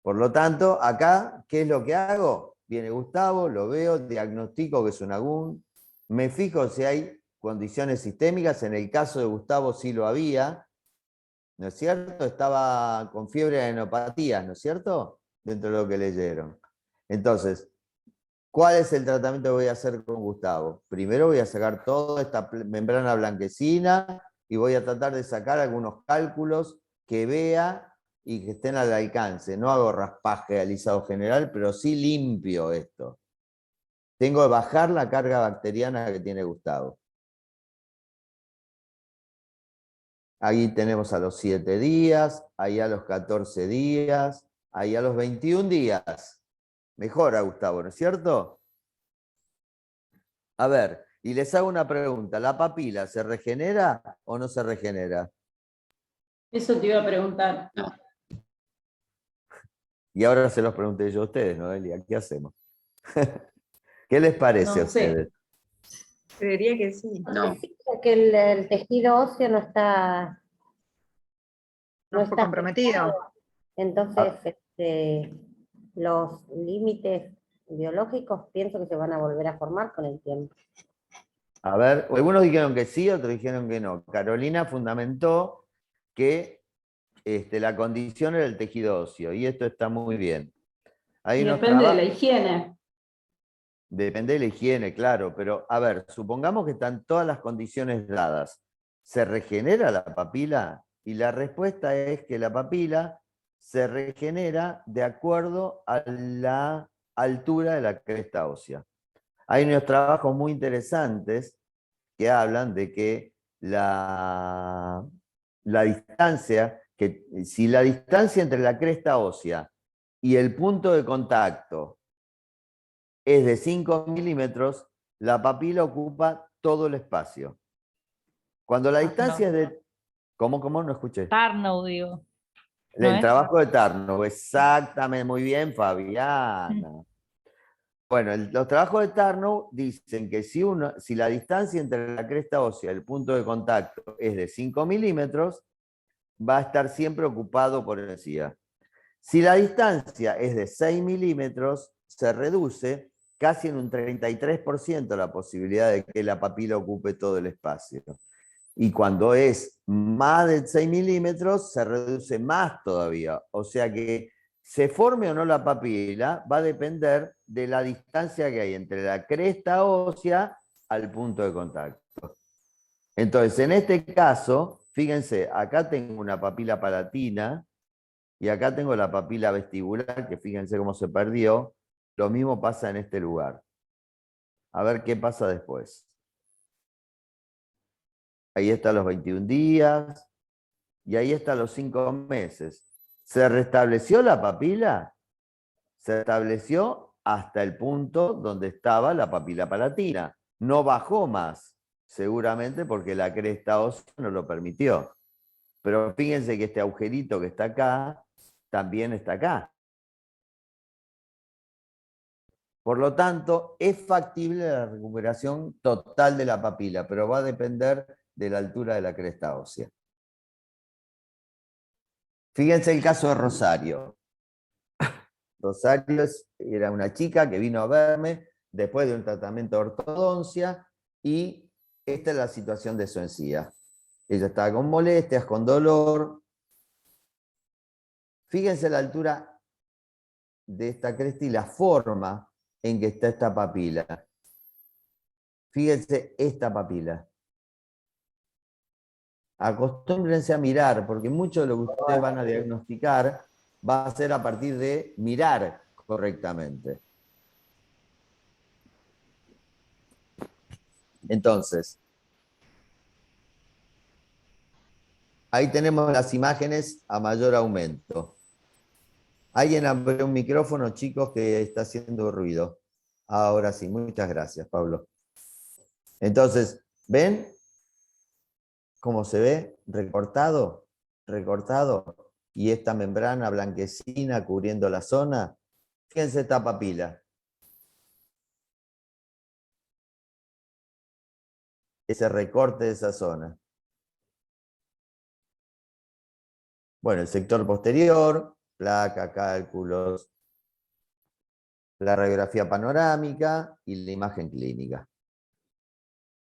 Por lo tanto, acá, ¿qué es lo que hago? Viene Gustavo, lo veo, diagnostico que es un agún, me fijo si hay condiciones sistémicas, en el caso de Gustavo sí lo había, ¿no es cierto? Estaba con fiebre de adenopatías, ¿no es cierto? Dentro de lo que leyeron. Entonces, ¿cuál es el tratamiento que voy a hacer con Gustavo? Primero voy a sacar toda esta membrana blanquecina y voy a tratar de sacar algunos cálculos que vea y que estén al alcance. No hago raspaje alisado general, pero sí limpio esto. Tengo que bajar la carga bacteriana que tiene Gustavo. Ahí tenemos a los 7 días, ahí a los 14 días, ahí a los 21 días. Mejora, Gustavo, ¿no es cierto? A ver, y les hago una pregunta. ¿La papila se regenera o no se regenera? Eso te iba a preguntar. Y ahora se los pregunté yo a ustedes, Noelia, ¿qué hacemos? ¿Qué les parece a No sé. ustedes? Creería que sí. No, Porque el tejido óseo no está, no fue comprometido. entonces los límites biológicos pienso que se van a volver a formar con el tiempo. A ver, algunos dijeron que sí, otros dijeron que no. Carolina fundamentó que la condición era el tejido óseo, y esto está muy bien. Hay Y unos depende de la trabajos- higiene. Depende de la higiene, claro, pero a ver, supongamos que están todas las condiciones dadas. ¿Se regenera la papila? Y la respuesta es que la papila se regenera de acuerdo a la altura de la cresta ósea. Hay unos trabajos muy interesantes que hablan de que la distancia, que si la distancia entre la cresta ósea y el punto de contacto es de 5 milímetros, la papila ocupa todo el espacio. Cuando la distancia es de... ¿Cómo? No escuché. Tarnow, digo. ¿No El es? trabajo de Tarnow, exactamente, muy bien, Fabiana. Bueno, los trabajos de Tarnow dicen que si la distancia entre la cresta ósea y el punto de contacto es de 5 milímetros, va a estar siempre ocupado por encía. Si la distancia es de 6 milímetros, se reduce casi en un 33% la posibilidad de que la papila ocupe todo el espacio. Y cuando es más de 6 milímetros, se reduce más todavía. O sea que se forme o no la papila va a depender de la distancia que hay entre la cresta ósea al punto de contacto. Entonces, en este caso, fíjense, acá tengo una papila palatina y acá tengo la papila vestibular, que fíjense cómo se perdió. Lo mismo pasa en este lugar. A ver qué pasa después. Ahí están los 21 días y ahí están los 5 meses. ¿Se restableció la papila? Se restableció hasta el punto donde estaba la papila palatina. No bajó más, seguramente porque la cresta ósea no lo permitió. Pero fíjense que este agujerito que está acá, también está acá. Por lo tanto, es factible la recuperación total de la papila, pero va a depender de la altura de la cresta ósea. Fíjense el caso de Rosario. Rosario era una chica que vino a verme después de un tratamiento de ortodoncia y esta es la situación de su encía. Ella estaba con molestias, con dolor, Fíjense la altura de esta cresta y la forma en que está esta papila. Fíjense esta papila. Acostúmbrense a mirar, porque mucho de lo que ustedes van a diagnosticar va a ser a partir de mirar correctamente. Entonces, ahí tenemos las imágenes a mayor aumento. ¿Alguien abrió un micrófono, chicos, que está haciendo ruido? Ahora sí, muchas gracias, Pablo. Entonces, ¿ven cómo se ve? Recortado, recortado. Y esta membrana blanquecina cubriendo la zona. Fíjense esta papila. Ese recorte de esa zona. Bueno, el sector posterior, placa, cálculos, la radiografía panorámica y la imagen clínica.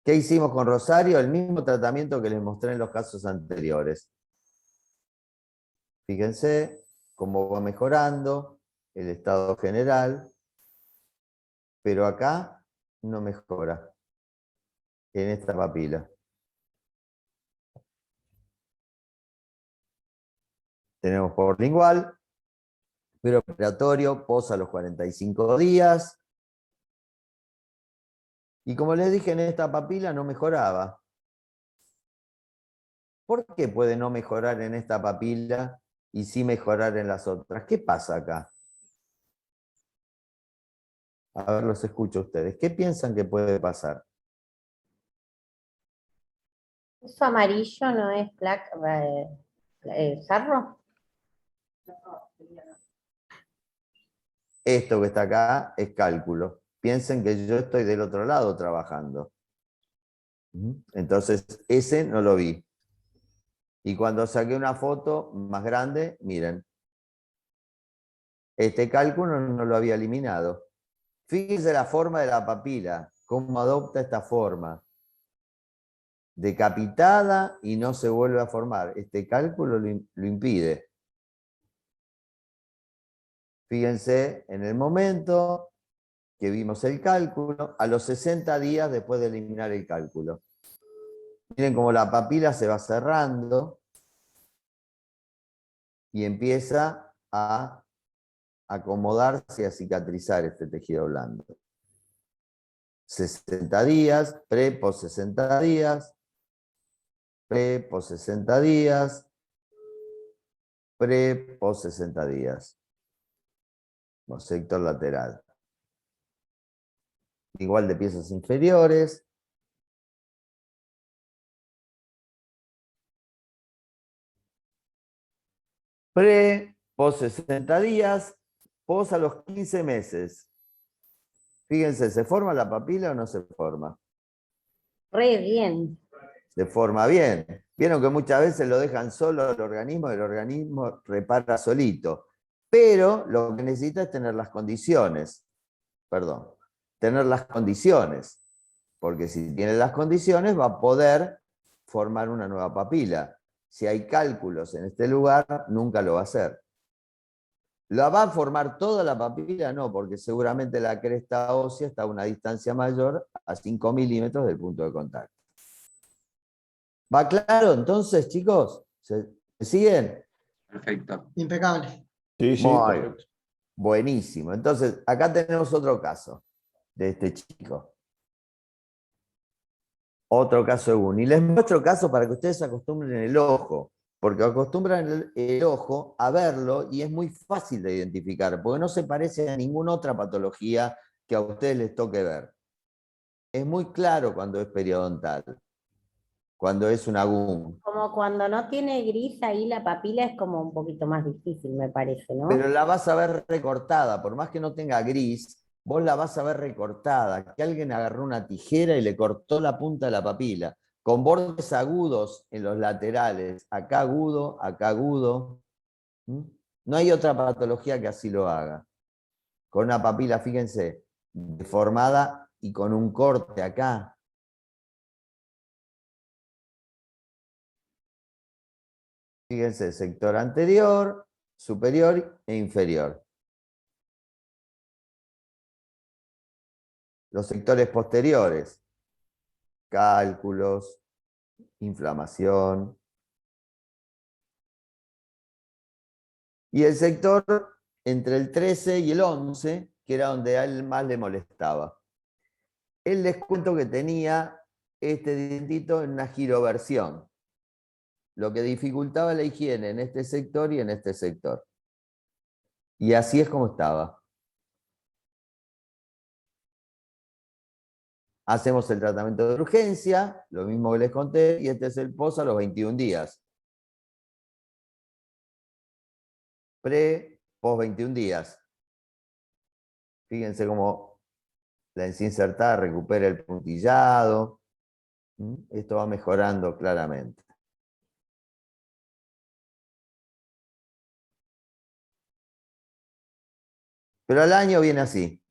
¿Qué hicimos con Rosario? El mismo tratamiento que les mostré en los casos anteriores. Fíjense cómo va mejorando el estado general, pero acá no mejora en esta papila. Tenemos porlingual, preoperatorio, posa a los 45 días. Y como les dije, en esta papila no mejoraba. ¿Por qué puede no mejorar en esta papila y sí mejorar en las otras? ¿Qué pasa acá? A ver, los escucho a ustedes. ¿Qué piensan que puede pasar? ¿Eso amarillo no es sarro? Esto que está acá es cálculo. Piensen que yo estoy del otro lado trabajando. Entonces, ese no lo vi. Y cuando saqué una foto más grande, miren, este cálculo no lo había eliminado. Fíjense la forma de la papila, cómo adopta esta forma. Decapitada y no se vuelve a formar. Este cálculo lo impide. Fíjense en el momento que vimos el cálculo, a los 60 días después de eliminar el cálculo. Miren cómo la papila se va cerrando y empieza a acomodarse y a cicatrizar este tejido blando. 60 días, post 60 días, post 60 días, post 60 días. Sector lateral. Igual de piezas inferiores. Post 60 días, post a los 15 meses. Fíjense, ¿se forma la papila o no se forma? Re bien. Se forma bien. Vieron que muchas veces lo dejan solo al organismo y el organismo repara solito. Pero lo que necesita es tener las condiciones. Perdón. Tener las condiciones. Porque si tiene las condiciones va a poder formar una nueva papila. Si hay cálculos en este lugar, nunca lo va a hacer. ¿La va a formar toda la papila? No, porque seguramente la cresta ósea está a una distancia mayor a 5 milímetros del punto de contacto. ¿Va claro entonces, chicos? ¿Se siguen? Perfecto. Impecable. Sí, sí, Muy perfecto. buenísimo. Entonces, acá tenemos otro caso de este chico. Otro caso de uno. Y les muestro caso para que ustedes se acostumbren el ojo. Porque acostumbran el ojo a verlo y es muy fácil de identificar, porque no se parece a ninguna otra patología que a ustedes les toque ver. Es muy claro cuando es periodontal, cuando es un agún. Como cuando no tiene gris ahí la papila es como un poquito más difícil, me parece, ¿no? Pero la vas a ver recortada, por más que no tenga gris, vos la vas a ver recortada, que alguien agarró una tijera y le cortó la punta de la papila, con bordes agudos en los laterales, acá agudo, acá agudo. No hay otra patología que así lo haga. Con una papila, fíjense, deformada y con un corte acá. Fíjense, sector anterior, superior e inferior. Los sectores posteriores, cálculos, inflamación. Y el sector entre el 13 y el 11, que era donde a él más le molestaba. El descuento que tenía este dientito en una giroversión, lo que dificultaba la higiene en este sector y en este sector. Y así es como estaba. Hacemos el tratamiento de urgencia, lo mismo que les conté, y este es el post a los 21 días. Post 21 días. Fíjense cómo la encía insertada recupera el puntillado. Esto va mejorando claramente. Pero al año viene así.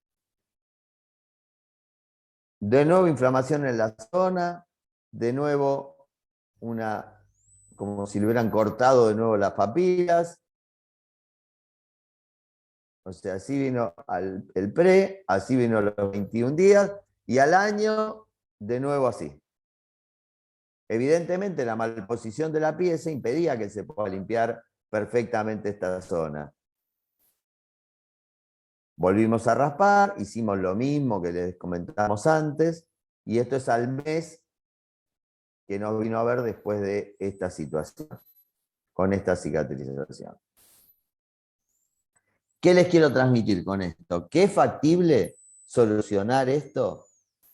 De nuevo inflamación en la zona, de nuevo como si le hubieran cortado de nuevo las papilas. O sea, así vino el pre, así vino los 21 días, y al año de nuevo así. Evidentemente la malposición de la pieza impedía que se pueda limpiar perfectamente esta zona. Volvimos a raspar, hicimos lo mismo que les comentamos antes, y esto es al mes que nos vino a ver después de esta situación, con esta cicatrización. ¿Qué les quiero transmitir con esto? ¿Que es factible solucionar esto?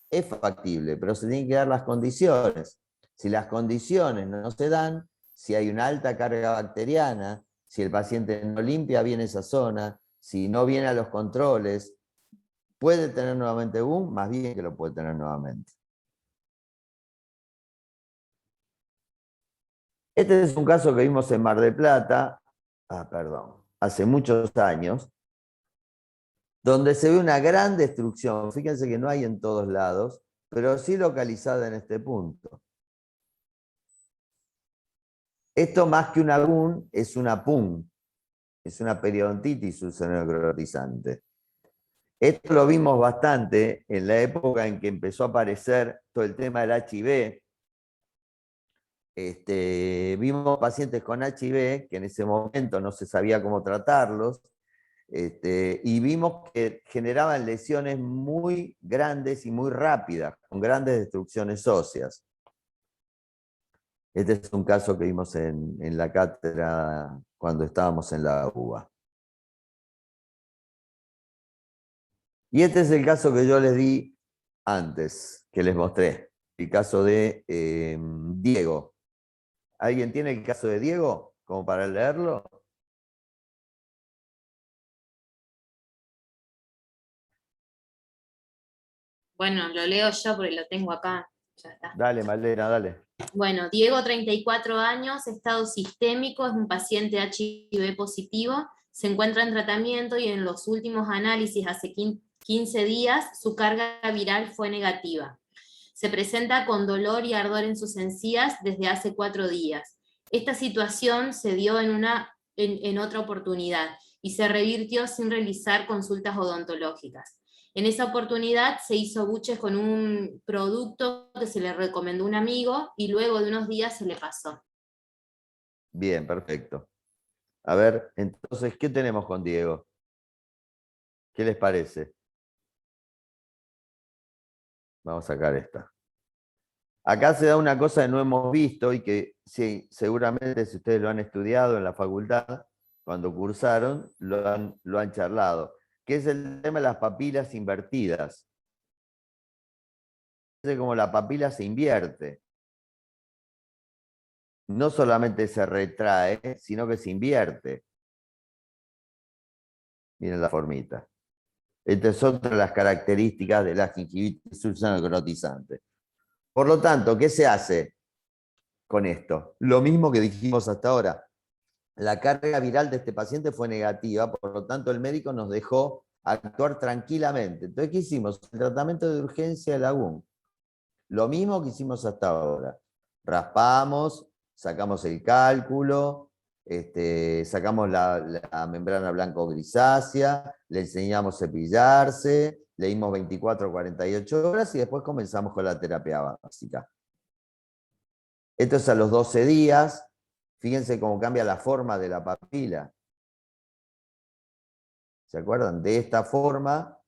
Es factible, pero se tienen que dar las condiciones. Si las condiciones no se dan, si hay una alta carga bacteriana, si el paciente no limpia bien esa zona, si no viene a los controles, ¿puede tener nuevamente boom? Más bien que lo puede tener nuevamente. Este es un caso que vimos en Mar del Plata, hace muchos años, donde se ve una gran destrucción. Fíjense que no hay en todos lados, pero sí localizada en este punto. Esto más que una BUN es una PUN, es una periodontitis ulceronecrotizante. Esto lo vimos bastante en la época en que empezó a aparecer todo el tema del HIV. Vimos pacientes con HIV que en ese momento no se sabía cómo tratarlos, y vimos que generaban lesiones muy grandes y muy rápidas, con grandes destrucciones óseas. Este es un caso que vimos en la cátedra cuando estábamos en la UBA. Y este es el caso que yo les di antes, que les mostré, el caso de Diego. ¿Alguien tiene el caso de Diego como para leerlo? Bueno, lo leo yo porque lo tengo acá. Ya está. Dale, Malena, dale. Bueno, Diego, 34 años, estado sistémico, es un paciente HIV positivo, se encuentra en tratamiento y en los últimos análisis hace 15 días su carga viral fue negativa. Se presenta con dolor y ardor en sus encías desde hace 4 días. Esta situación se dio en otra oportunidad y se revirtió sin realizar consultas odontológicas. En esa oportunidad se hizo buches con un producto que se le recomendó un amigo y luego de unos días se le pasó. Bien, perfecto. A ver, entonces, ¿qué tenemos con Diego? ¿Qué les parece? Vamos a sacar esta. Acá se da una cosa que no hemos visto y que sí, seguramente si ustedes lo han estudiado en la facultad, cuando cursaron, lo han charlado, que es el tema de las papilas invertidas. Es como la papila se invierte. No solamente se retrae, sino que se invierte. Miren la formita. Esta es otra de las características de la gingivitis ulceronecrotizante. Por lo tanto, ¿qué se hace con esto? Lo mismo que dijimos hasta ahora. La carga viral de este paciente fue negativa, por lo tanto el médico nos dejó actuar tranquilamente. Entonces, ¿qué hicimos? El tratamiento de urgencia de la BUN. Lo mismo que hicimos hasta ahora. Raspamos, sacamos el cálculo, sacamos la membrana blanco-grisácea, le enseñamos a cepillarse, le dimos 24 o 48 horas y después comenzamos con la terapia básica. Esto es a los 12 días. Fíjense cómo cambia la forma de la papila. ¿Se acuerdan? De esta forma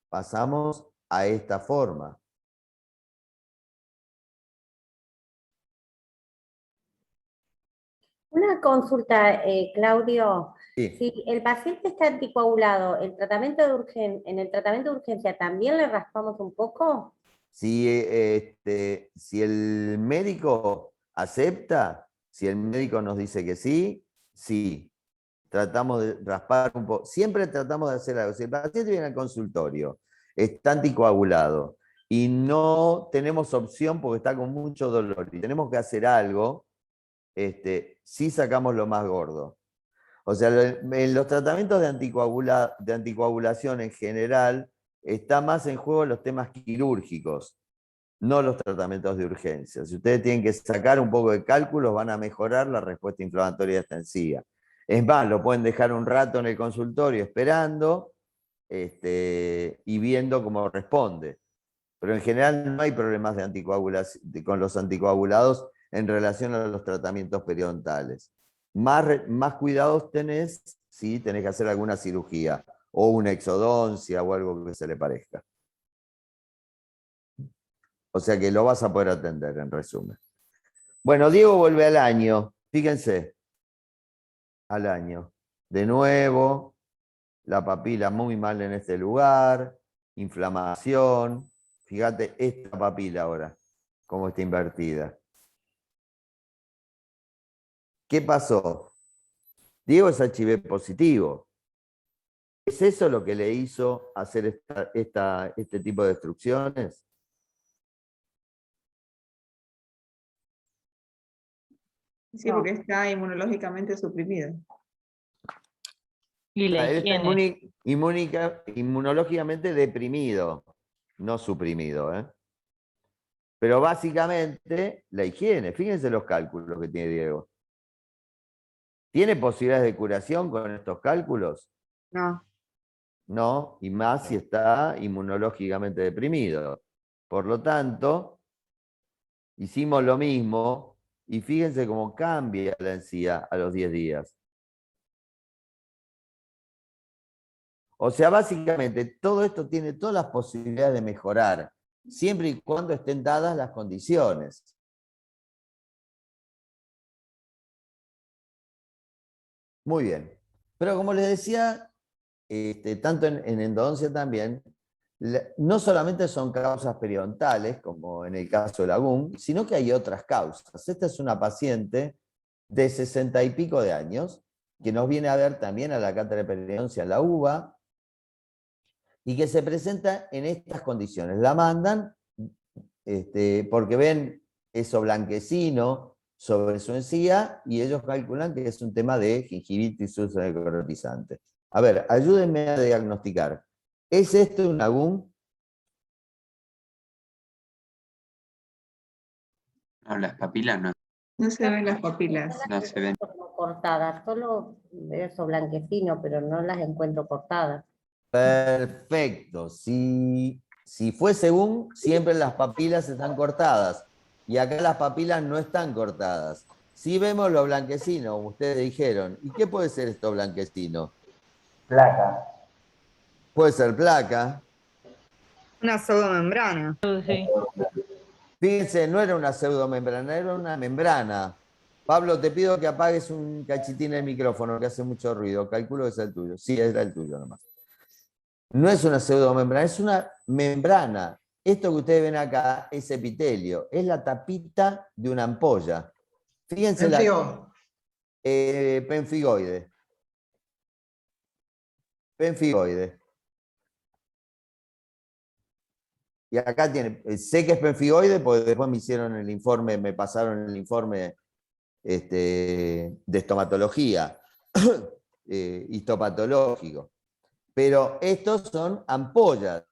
pasamos a esta forma. Una consulta, Claudio. Sí. Si el paciente está anticoagulado, en el tratamiento de urgencia también le raspamos un poco. Si el médico acepta, si el médico nos dice que sí, sí. Tratamos de raspar un poco. Siempre tratamos de hacer algo. Si el paciente viene al consultorio, está anticoagulado y no tenemos opción porque está con mucho dolor y tenemos que hacer algo, sí sacamos lo más gordo. O sea, en los tratamientos de anticoagulación en general, está más en juego los temas quirúrgicos, no los tratamientos de urgencia. Si ustedes tienen que sacar un poco de cálculos, van a mejorar la respuesta inflamatoria extensiva. Es más, lo pueden dejar un rato en el consultorio esperando y viendo cómo responde. Pero en general no hay problemas de anticoagulación con los anticoagulados en relación a los tratamientos periodontales. Más cuidados tenés si tenés que hacer alguna cirugía o una exodoncia o algo que se le parezca. O sea que lo vas a poder atender, en resumen. Bueno, Diego vuelve al año. Fíjense. Al año. De nuevo, la papila muy mal en este lugar, inflamación. Fíjate esta papila ahora, cómo está invertida. ¿Qué pasó? Diego es HIV positivo. ¿Es eso lo que le hizo hacer este tipo de destrucciones? Sí, porque está inmunológicamente suprimido. Y la Él está higiene. inmunológicamente deprimido, no suprimido. Pero básicamente la higiene. Fíjense los cálculos que tiene Diego. ¿Tiene posibilidades de curación con estos cálculos? No. No, y más si está inmunológicamente deprimido. Por lo tanto, hicimos lo mismo y fíjense cómo cambia la encía a los 10 días. O sea, básicamente todo esto tiene todas las posibilidades de mejorar, siempre y cuando estén dadas las condiciones. Muy bien. Pero como les decía, tanto en endodoncia también, no solamente son causas periodontales, como en el caso de Lagún, sino que hay otras causas. Esta es una paciente de 60 y pico de años, que nos viene a ver también a la cátedra de periodoncia en la UBA, y que se presenta en estas condiciones. La mandan porque ven eso blanquecino sobre su encía y ellos calculan que es un tema de gingivitis necrotizante. A ver, ayúdenme a diagnosticar. ¿Es esto un Lagún? No, las papilas no. No se ven las papilas. No se ven. Como cortadas, solo veo eso blanquecino, pero no las encuentro cortadas. Perfecto. Si fue según, siempre las papilas están cortadas. Y acá las papilas no están cortadas. Si vemos lo blanquecino, como ustedes dijeron. ¿Y qué puede ser esto blanquecino? Placa. Puede ser placa. Una pseudomembrana. Sí. Fíjense, no era una pseudomembrana, era una membrana. Pablo, te pido que apagues un cachitín el micrófono, que hace mucho ruido. Calculo que es el tuyo. Sí, era el tuyo nomás. No es una pseudomembrana, es una membrana. Esto que ustedes ven acá es epitelio, es la tapita de una ampolla. Fíjense penfigoide. Penfigoide. Y acá tiene, sé que es penfigoide porque después me hicieron el informe, me pasaron el informe de estomatología, histopatológico. Pero estos son ampollas,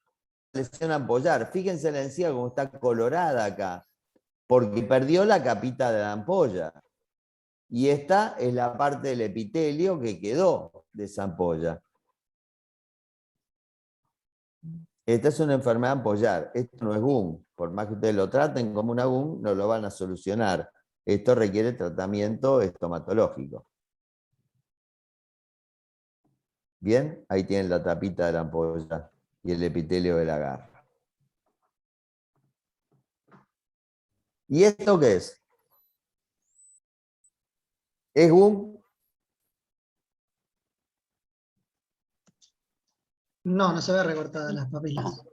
lesión ampollar. Fíjense la encía como está colorada acá, porque perdió la capita de la ampolla. Y esta es la parte del epitelio que quedó de esa ampolla. Esta es una enfermedad ampollar, esto no es GUM. Por más que ustedes lo traten como una GUM, no lo van a solucionar. Esto requiere tratamiento estomatológico. Bien, ahí tienen la tapita de la ampolla y el epitelio de la garra. ¿Y esto qué es? ¿Es GUM? No, no se ve recortada las papilas.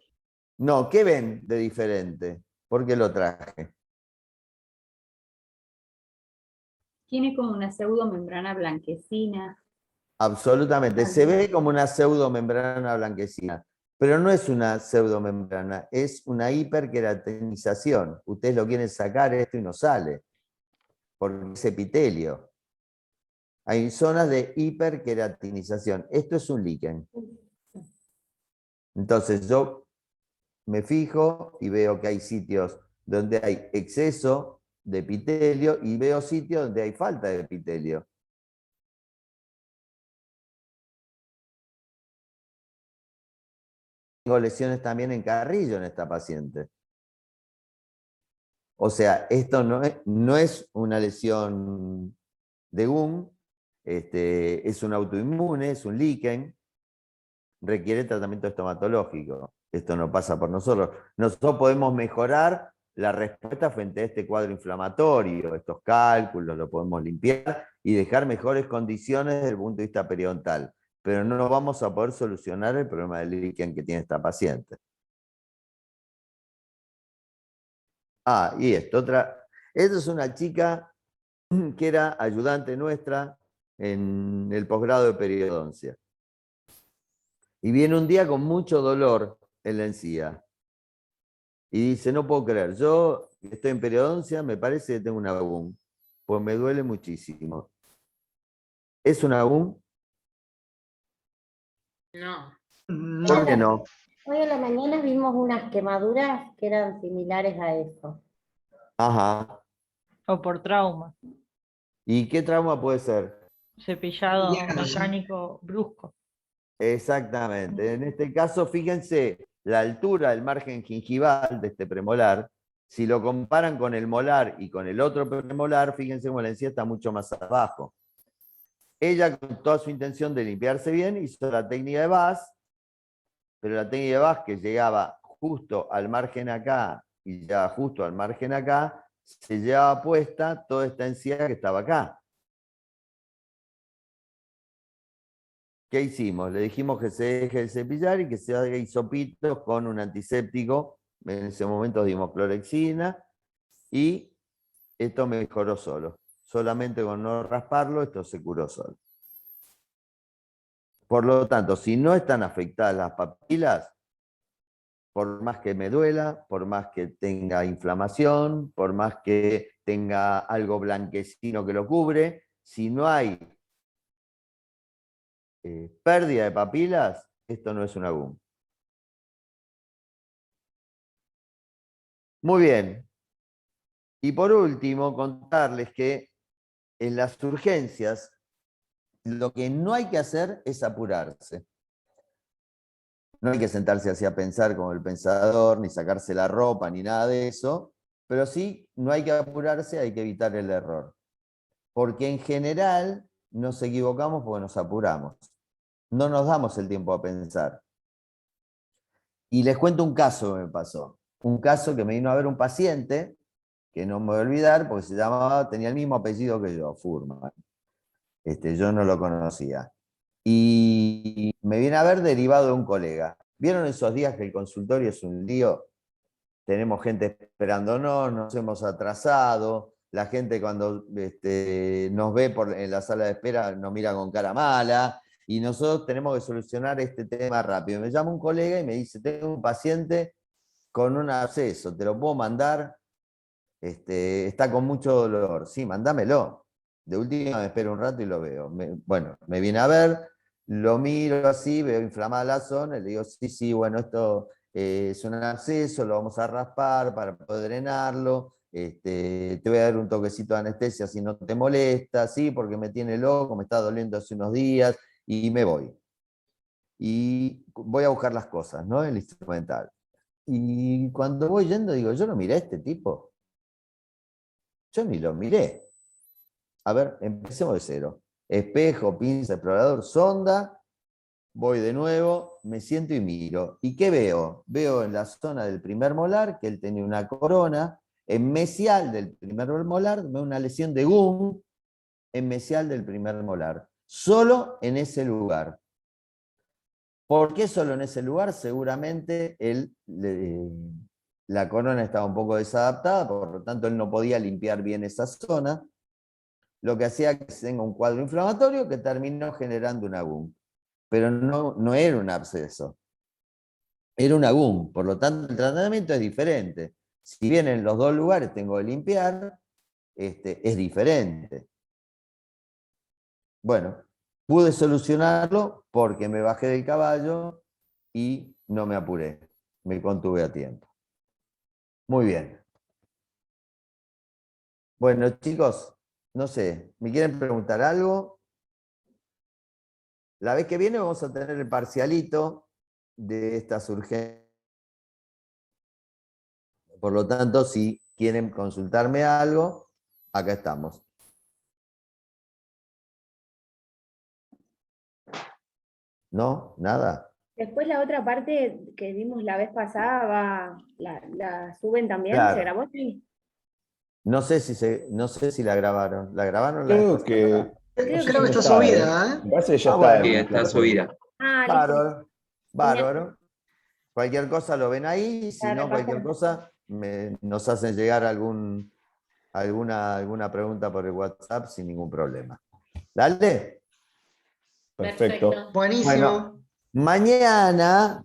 No, ¿qué ven de diferente? ¿Por qué lo traje? Tiene como una pseudomembrana blanquecina. Absolutamente. Se ve como una pseudomembrana blanquecina, pero no es una pseudomembrana, es una hiperqueratinización. Ustedes lo quieren sacar esto y no sale, porque es epitelio. Hay zonas de hiperqueratinización. Esto es un líquen. Entonces yo me fijo y veo que hay sitios donde hay exceso de epitelio y veo sitios donde hay falta de epitelio. Tengo lesiones también en carrillo en esta paciente. O sea, esto no es una lesión de GUM, es un autoinmune, es un líquen, requiere tratamiento estomatológico. Esto no pasa por nosotros. Nosotros podemos mejorar la respuesta frente a este cuadro inflamatorio, estos cálculos, lo podemos limpiar y dejar mejores condiciones desde el punto de vista periodontal, pero no vamos a poder solucionar el problema del líquen que tiene esta paciente. Ah, y esta es una chica que era ayudante nuestra en el posgrado de periodoncia. Y viene un día con mucho dolor en la encía. Y dice, no puedo creer, yo estoy en periodoncia, me parece que tengo una GUM, pues me duele muchísimo. ¿Es una GUM? No. ¿Por qué no? Hoy a la mañana vimos unas quemaduras que eran similares a eso. Ajá. O por trauma, ¿Y qué trauma puede ser? cepillado Viaje. mecánico brusco. Exactamente. En este caso, fíjense la altura del margen gingival de este premolar. Si lo comparan con el molar y con el otro premolar, fíjense cómo la encía está mucho más abajo. Ella, con toda su intención de limpiarse bien, hizo la técnica de Bass, pero la técnica de Bass que llegaba justo al margen acá y llegaba justo al margen acá, se llevaba puesta toda esta encía que estaba acá. ¿Qué hicimos? Le dijimos que se deje de cepillar y que se haga hisopitos con un antiséptico. En ese momento dimos clorexina y esto mejoró solo. Solamente con no rasparlo, esto se curó solo. Por lo tanto, si no están afectadas las papilas, por más que me duela, por más que tenga inflamación, por más que tenga algo blanquecino que lo cubre, si no hay pérdida de papilas, esto no es una GUM. Muy bien. Y por último, contarles que en las urgencias lo que no hay que hacer es apurarse. No hay que sentarse así a pensar como el pensador, ni sacarse la ropa, ni nada de eso, pero sí no hay que apurarse, hay que evitar el error. Porque en general nos equivocamos porque nos apuramos. No nos damos el tiempo a pensar. Y les cuento un caso que me pasó. Un caso que me vino a ver un paciente, que no me voy a olvidar, porque tenía el mismo apellido que yo, Furman. Yo no lo conocía. Y me viene a ver derivado de un colega. ¿Vieron esos días que el consultorio es un lío? Tenemos gente esperándonos, nos hemos atrasado, la gente cuando nos ve en la sala de espera nos mira con cara mala, y nosotros tenemos que solucionar este tema rápido. Me llama un colega y me dice, tengo un paciente con un absceso, ¿te lo puedo mandar? Está con mucho dolor. Sí, mándamelo. De última me espero un rato y lo veo. Bueno, me viene a ver, lo miro así, veo inflamada la zona, y le digo, sí, bueno, esto es un absceso, lo vamos a raspar para poder drenarlo, te voy a dar un toquecito de anestesia si no te molesta, sí, porque me tiene loco, me está doliendo hace unos días, y me voy. Y voy a buscar las cosas, ¿no? El instrumental. Y cuando voy yendo, digo, yo no miré a este tipo. Yo ni lo miré. A ver, empecemos de cero. Espejo, pinza, explorador, sonda. Voy de nuevo, me siento y miro. ¿Y qué veo? Veo en la zona del primer molar que él tenía una corona. En mesial del primer molar veo una lesión de gum en mesial del primer molar. Solo en ese lugar. ¿Por qué solo en ese lugar? Seguramente la corona estaba un poco desadaptada, por lo tanto él no podía limpiar bien esa zona, lo que hacía que tenga un cuadro inflamatorio que terminó generando un agún. Pero no era un absceso, era un agún, por lo tanto el tratamiento es diferente. Si bien en los dos lugares tengo que limpiar, es diferente. Bueno, pude solucionarlo porque me bajé del caballo y no me apuré, me contuve a tiempo. Muy bien. Bueno, chicos, no sé, ¿me quieren preguntar algo? La vez que viene vamos a tener el parcialito de estas urgencias. Por lo tanto, si quieren consultarme algo, acá estamos. ¿No? ¿Nada? Después la otra parte que vimos la vez pasada, la suben también, Claro. ¿se grabó? Sí. No sé si la grabaron. ¿La grabaron la vez Creo pasada? que. Creo que está subida, Me parece que ya Ah, está. bueno. Sí, en la está plataforma. subida. Ah, listo. Bárbaro. Bárbaro. Cualquier cosa lo ven ahí, si La no, cualquier repasamos. cosa nos hacen llegar alguna pregunta por el WhatsApp sin ningún problema. ¿Dale? Perfecto. Buenísimo. Bueno, mañana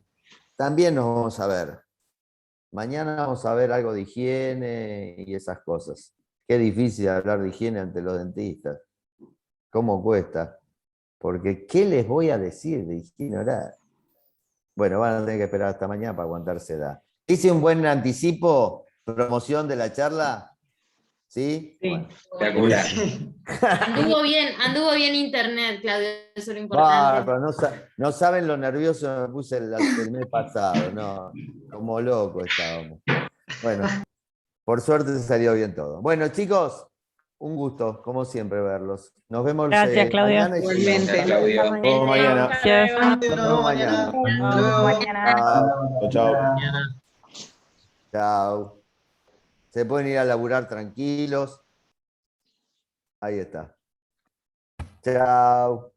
también nos vamos a ver. Mañana vamos a ver algo de higiene y esas cosas. Qué difícil hablar de higiene ante los dentistas. ¿Cómo cuesta? Porque, ¿qué les voy a decir de higiene oral? Bueno, van a tener que esperar hasta mañana para aguantársela. ¿Hice un buen anticipo, promoción de la charla? ¿Sí? Sí. Bueno. Espectacular. Anduvo bien internet, Claudio, eso es lo importante. Bárbaro, no saben lo nervioso que me puse el mes pasado, no, como loco estábamos. Bueno, por suerte salió bien todo. Bueno, chicos, un gusto, como siempre, verlos. Nos vemos Gracias, Claudio. mañana. Igualmente, Claudio. Nos vemos mañana. Gracias. Nos vemos mañana. Hasta luego. Chao. Chao, chao. Chao. Se pueden ir a laburar tranquilos. Ahí está. Chao.